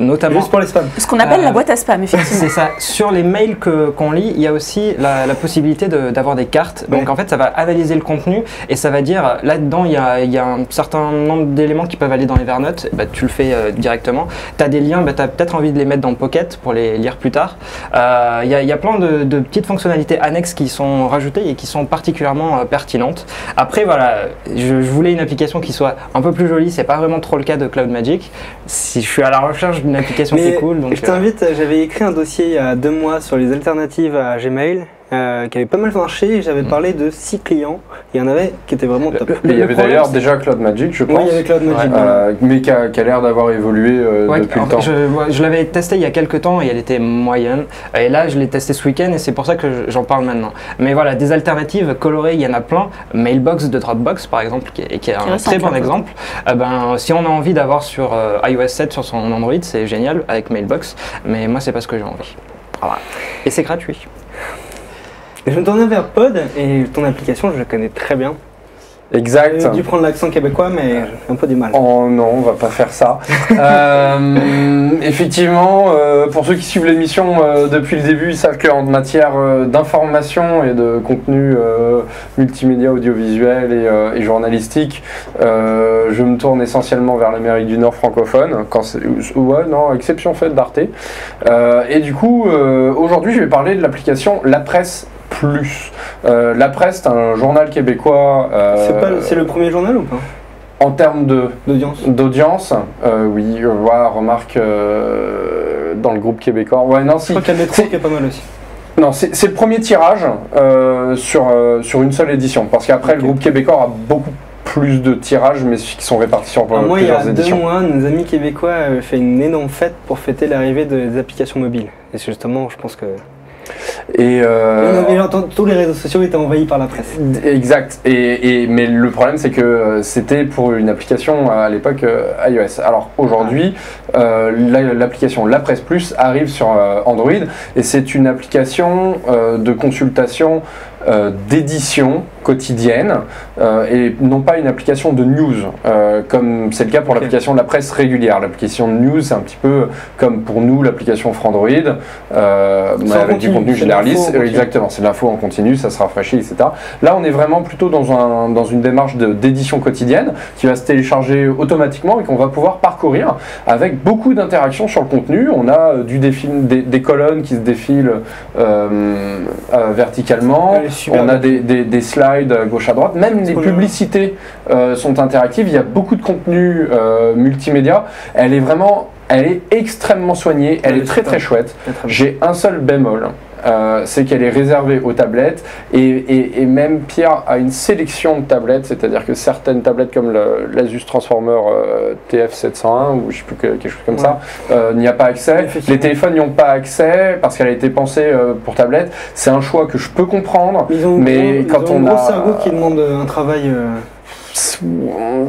Notamment... Juste pour les spams. Ce qu'on appelle la boîte à spam, effectivement. C'est ça. Sur les mails qu'on lit, il y a aussi la possibilité d'avoir des cartes. Donc Ouais. en fait, ça va analyser le contenu et ça va dire, là-dedans, il y a un certain nombre d'éléments qui peuvent aller dans les Evernote. Tu le fais directement. Tu as des liens, tu as peut-être envie de les mettre dans Pocket pour les lire plus tard. Il y a plein de petites fonctionnalités annexes qui sont rajoutées et qui sont particulièrement pertinentes. Après, voilà, je voulais une application qui soit un peu plus jolie. C'est pas vraiment trop le cas de Cloud Magic. Si je suis à la recherche d'une application qui est cool. Donc, je t'invite, j'avais écrit un dossier il y a 2 mois sur les alternatives à Gmail. Qui avait pas mal marché et j'avais parlé de 6 clients. Il y en avait qui étaient vraiment top. il y avait d'ailleurs déjà Cloud Magic, je pense. Oui, il y avait Cloud Magic. Mais qui a l'air d'avoir évolué depuis le temps. Je l'avais testé il y a quelques temps et elle était moyenne. Et là, je l'ai testé ce week-end et c'est pour ça que j'en parle maintenant. Mais voilà, des alternatives colorées, il y en a plein. Mailbox de Dropbox, par exemple, qui est un très bon exemple. Si on a envie d'avoir sur iOS 7 sur son Android, c'est génial avec Mailbox. Mais moi, c'est pas ce que j'ai envie. Voilà. Et c'est gratuit. Et je me tournais vers Pod et ton application, je la connais très bien. Exact. J'ai dû prendre l'accent québécois, mais j'ai un peu du mal. Oh non, on va pas faire ça. Effectivement, pour ceux qui suivent l'émission depuis le début, ils savent qu'en matière d'information et de contenu multimédia, audiovisuel et journalistique, je me tourne essentiellement vers l'Amérique du Nord francophone, exception faite d'Arte. Et du coup, aujourd'hui, je vais parler de l'application La Presse Plus. La Presse, c'est un journal québécois. C'est le premier journal ou pas? En termes D'audience. oui, remarque dans le groupe québécois. Ouais, non, Je crois qu'il y a Métro qui est pas mal aussi. Non, c'est le premier tirage sur une seule édition, parce qu'après le groupe québécois a beaucoup plus de tirages, mais qui sont répartis sur moi, plusieurs éditions. Il y a 2 mois, nos amis québécois avaient fait une énorme fête pour fêter l'arrivée des applications mobiles. Et c'est justement, je pense que... Et tous les réseaux sociaux étaient envahis par la presse. Exact. Mais le problème, c'est que c'était pour une application à l'époque iOS. Alors aujourd'hui, l'application La Presse Plus arrive sur Android et c'est une application de consultation d'édition quotidienne et non pas une application de news comme c'est le cas pour l'application de la presse régulière. L'application de news, c'est un petit peu comme pour nous l'application for Android avec du contenu généraliste. Exactement, c'est de l'info en continu, ça se rafraîchit, etc. Là, on est vraiment plutôt dans une démarche d'édition quotidienne qui va se télécharger automatiquement et qu'on va pouvoir parcourir avec beaucoup d'interactions sur le contenu. On a des colonnes qui se défilent verticalement. On a des slides gauche à droite, même les publicités sont interactives, il y a beaucoup de contenu multimédia, elle est extrêmement soignée, elle est très très chouette. J'ai un seul bémol, c'est qu'elle est réservée aux tablettes et même Pierre a une sélection de tablettes, c'est-à-dire que certaines tablettes comme l'Asus Transformer TF701 ou je sais plus quelque chose comme ça n'y a pas accès. Les téléphones n'y ont pas accès parce qu'elle a été pensée pour tablette. C'est un choix que je peux comprendre, mais quand on a un gros cerveau qui demande un travail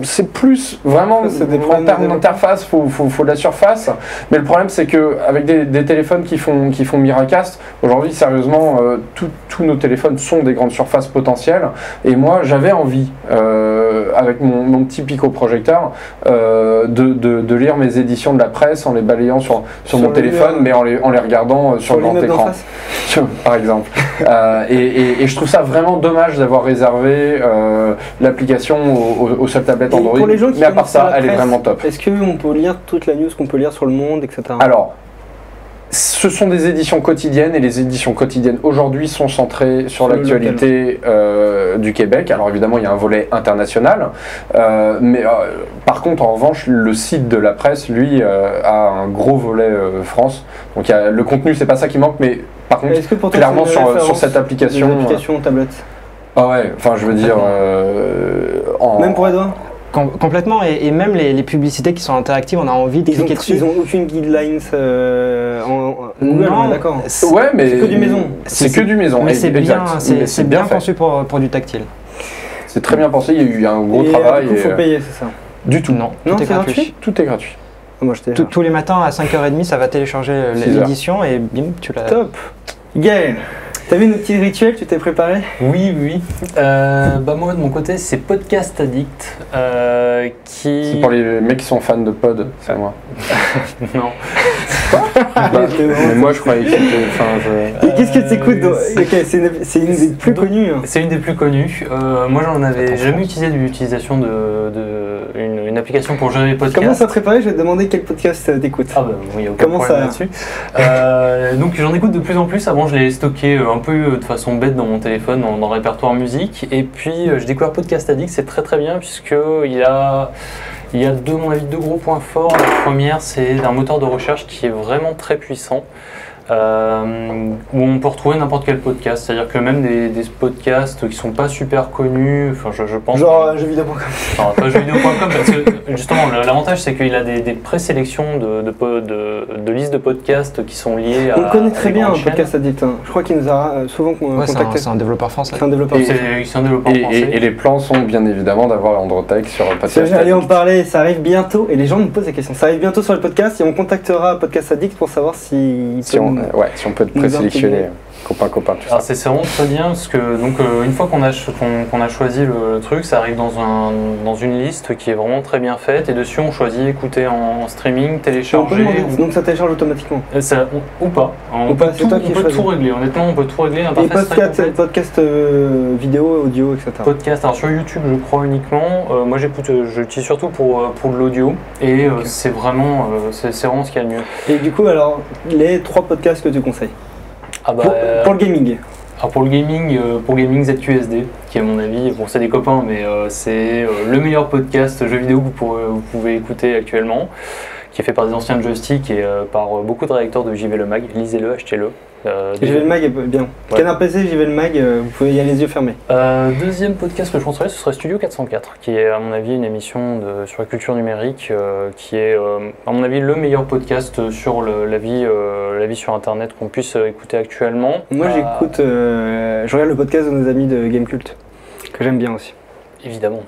c'est plus vraiment en termes d'interface, faut de la surface. Mais le problème c'est que avec des téléphones qui font Miracast, aujourd'hui sérieusement, tous nos téléphones sont des grandes surfaces potentielles. Et moi j'avais envie, avec mon petit picoprojecteur, de lire mes éditions de la presse en les balayant sur mon téléphone, mais en les regardant sur le grand écran, par exemple. Et je trouve ça vraiment dommage d'avoir réservé l'application aux seules tablettes Android, pour les gens qui mais à part ça, elle est presse, vraiment top. Est-ce qu'on peut lire toute la news qu'on peut lire sur Le Monde, etc. Alors, ce sont des éditions quotidiennes, et les éditions quotidiennes aujourd'hui sont centrées sur l'actualité du Québec. Alors évidemment, il y a un volet international, mais par contre, en revanche, le site de la presse, lui, a un gros volet France. Donc le contenu, c'est pas ça qui manque, mais par contre, clairement sur cette application... tablette. Ah ouais, enfin je veux dire... Même pour Edouard Complètement, et même les publicités qui sont interactives, on a envie de cliquer dessus. Ils n'ont aucune guidelines Google, non, d'accord. Ouais, mais c'est que du maison. C'est que du maison. Mais c'est bien conçu pour du tactile. C'est très bien pensé, il y a eu un gros travail. Il faut payer, c'est ça? Du tout. Non, tout est gratuit. Tout est gratuit. Moi, tous les matins à 5h30, ça va télécharger l'édition et bim, tu l'as. Top. Gaël, t'as vu nos petits rituels, tu t'es préparé? Oui. Moi, de mon côté, c'est Podcast Addict. C'est pour les mecs qui sont fans de pod, c'est moi. Non. Mais moi, je croyais que c'était... Qu'est-ce que tu écoutes? Ok, c'est une des plus connues. C'est une des plus connues. Moi, j'en avais jamais utilisé l'utilisation d'une application pour gérer les podcasts. Comment ça préparé? Je vais te demander quel podcast t'écoutes. Ah bah, il n'y a aucun problème là-dessus. Donc, j'en écoute de plus en plus. Avant, je l'ai stocké un peu de façon bête dans mon téléphone, dans le répertoire musique. Et puis, j'ai découvert Podcast Addict. C'est très très bien puisqu'il y a à mon avis deux gros points forts. La première, c'est un moteur de recherche qui est vraiment très puissant, où on peut retrouver n'importe quel podcast. C'est-à-dire que même des podcasts qui sont pas super connus, enfin je pense... Genre jeuxvideo.com. Enfin, pas jeuxvideo.com, parce que justement l'avantage c'est qu'il a des présélections de listes de podcasts qui sont liés à... On le connaît très bien, Podcast Addict. Je crois qu'il nous a souvent contacté. C'est un développeur français. C'est un développeur français. Et les plans sont bien évidemment d'avoir Androtech sur Podcast Addict. J'allais en parler, ça arrive bientôt, et les gens nous posent la question. Ça arrive bientôt sur le podcast et on contactera Podcast Addict pour savoir si on peut être présélectionné. Copain, tout ça. Alors c'est vraiment très bien parce que donc une fois qu'on a choisi le truc, ça arrive dans une liste qui est vraiment très bien faite et dessus on choisit écouter en streaming, télécharger. Donc ça télécharge automatiquement. Ou pas. On peut tout régler. Honnêtement, on peut tout régler. Et podcast vidéo, audio, etc. Podcast. Alors sur YouTube, je crois uniquement. Moi j'utilise surtout pour de l'audio et c'est vraiment ce qu'il y a de mieux. Et du coup alors les 3 podcasts que tu conseilles? Pour le gaming. Alors pour le gaming ZQSD, qui à mon avis, bon c'est des copains, mais c'est le meilleur podcast jeux vidéo que vous pouvez écouter actuellement, qui est fait par des anciens de joystick et par beaucoup de rédacteurs de JV Le Mag. Lisez-le, achetez-le. JV Le Mag est bien. Ouais. Canard PC, JV Le Mag, vous pouvez y aller les yeux fermés. Deuxième podcast que je conseillerais, ce serait Studio 404, qui est à mon avis une émission sur la culture numérique, qui est à mon avis le meilleur podcast sur la vie sur Internet qu'on puisse écouter actuellement. Moi je regarde le podcast de nos amis de Gamecult, que j'aime bien aussi. Évidemment.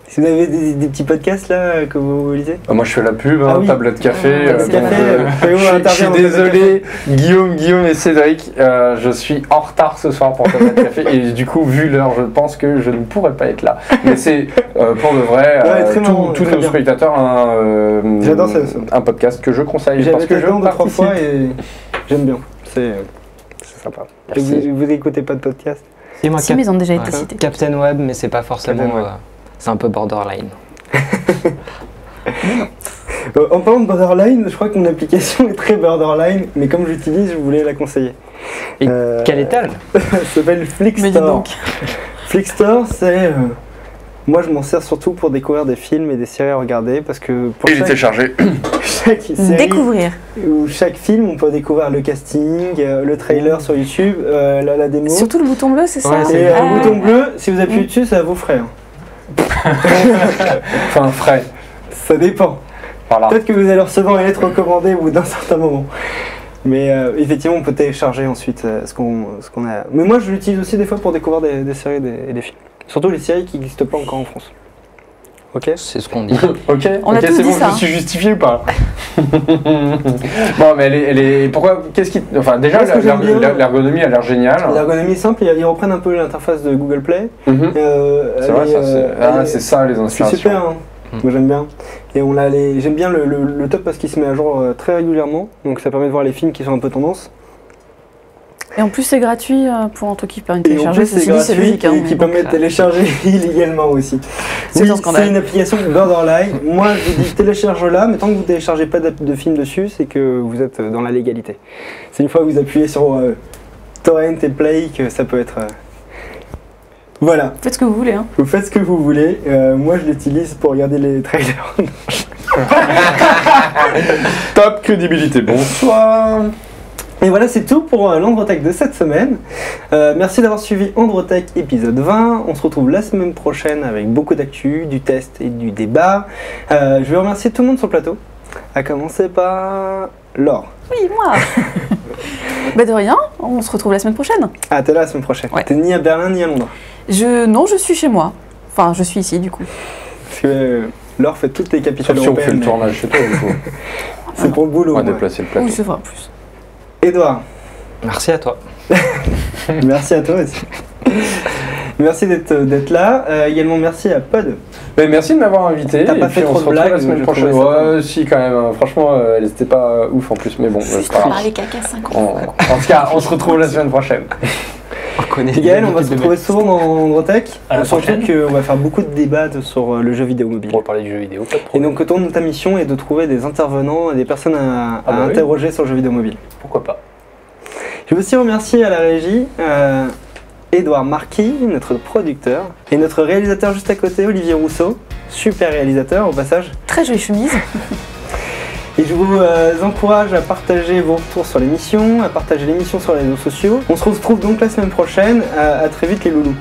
Si vous avez des petits podcasts là que vous lisez? Moi je fais la pub, Tablette Café. Je suis désolé, Guillaume et Cédric, je suis en retard ce soir pour Tablette Café et du coup vu l'heure je pense que je ne pourrais pas être là. Mais c'est pour de vrai, tous nos spectateurs un podcast que je conseille. J'avais été dedans 2-3 fois et j'aime bien, c'est sympa. Vous écoutez pas de podcast? Si, mais ils ont déjà été cités. Captain Web, mais c'est pas forcément... c'est un peu borderline. En parlant de borderline, je crois que mon application est très borderline, mais comme j'utilise, je voulais la conseiller. Et quelle est-elle? Ça s'appelle Flickstore. Flickstore, c'est... moi, je m'en sers surtout pour découvrir des films et des séries à regarder, parce que... Pour il était chargé. Chaque série, découvrir. Ou chaque film, on peut découvrir le casting, le trailer sur YouTube, la démo. Surtout le bouton bleu, c'est ça? Et le bouton bleu, si vous appuyez dessus, ça vous frais. Enfin, frais. Ça dépend. Voilà. Peut-être que vous allez recevoir une lettre recommandée au bout d'un certain moment. Mais effectivement, on peut télécharger ensuite ce qu'on a. Mais moi, je l'utilise aussi des fois pour découvrir des séries et des films. Surtout les séries qui n'existent pas encore en France. Ok. C'est ce qu'on dit. Ok, On a ok, tous c'est dit bon, ça. je me suis justifié ou pas? Bon, mais elle est. Pourquoi? Qu'est-ce qui. Enfin, déjà, Moi, ce que j'aime bien- l'ergonomie a l'air géniale. L'ergonomie est simple, ils reprennent un peu l'interface de Google Play. Mhm. C'est vrai, ça, c'est ça les C'est inspirations. super, hein. Moi j'aime bien. Et j'aime bien le top parce qu'il se met à jour très régulièrement, donc ça permet de voir les films qui sont un peu tendance. Et en plus, c'est gratuit pour un truc qui permet de Et en télécharger. plus c'est Ceci dit, c'est gratuit logique. Hein, et qui donc, permet de télécharger illégalement aussi. C'est Oui, un scandale. c'est une application borderline. Moi je vous dis télécharge-la, mais tant que vous ne téléchargez pas de film dessus, c'est que vous êtes dans la légalité. C'est une fois que vous appuyez sur Torrent et Play que ça peut être... Voilà, Faites ce que vous voulez. Hein. vous faites ce que vous voulez. Moi je l'utilise pour regarder les trailers. Top crédibilité, bonsoir. Et voilà, c'est tout pour l'Androtech de cette semaine. Merci d'avoir suivi Androtech épisode 20. On se retrouve la semaine prochaine avec beaucoup d'actu, du test et du débat. Je vais remercier tout le monde sur le plateau, à commencer par Laure. Oui, moi. Bah de rien, on se retrouve la semaine prochaine. Ah, t'es là la semaine prochaine. Ouais. T'es ni à Berlin ni à Londres. Non, je suis chez moi. Enfin, je suis ici du coup. Parce que Laure fait toutes les capitales Sauf si on fait européennes. le tournage chez toi, du coup. C'est pour le boulot. On va ouais. déplacer le plateau. Oui, c'est vrai en plus. Edouard, Merci à toi. merci à toi aussi. Merci d'être là. Également merci à Pod. Mais merci de m'avoir invité. T'as et pas puis fait on trop se de retrouve blagues, la semaine je prochaine. trouvais ça Ouais, si, quand même. Franchement, elle n'était pas ouf en plus, mais bon, c'est pas grave. Parler caca 50 En tout cas, on se retrouve la semaine prochaine. On connaît Gaël, on va se retrouver souvent dans Androtech. À la Surtout prochaine. qu'on va faire beaucoup de débats sur le jeu vidéo mobile. Pour parler du jeu vidéo, pas de Et problème. donc, ta mission est de trouver des intervenants et des personnes à Ah bah oui. interroger sur le jeu vidéo mobile. Pourquoi pas. Je veux aussi remercier à la régie Édouard Marquis, notre producteur, et notre réalisateur juste à côté, Olivier Rousseau, super réalisateur au passage. Très jolie chemise. Et je vous encourage à partager vos retours sur l'émission, à partager l'émission sur les réseaux sociaux. On se retrouve donc la semaine prochaine. À très vite les loulous.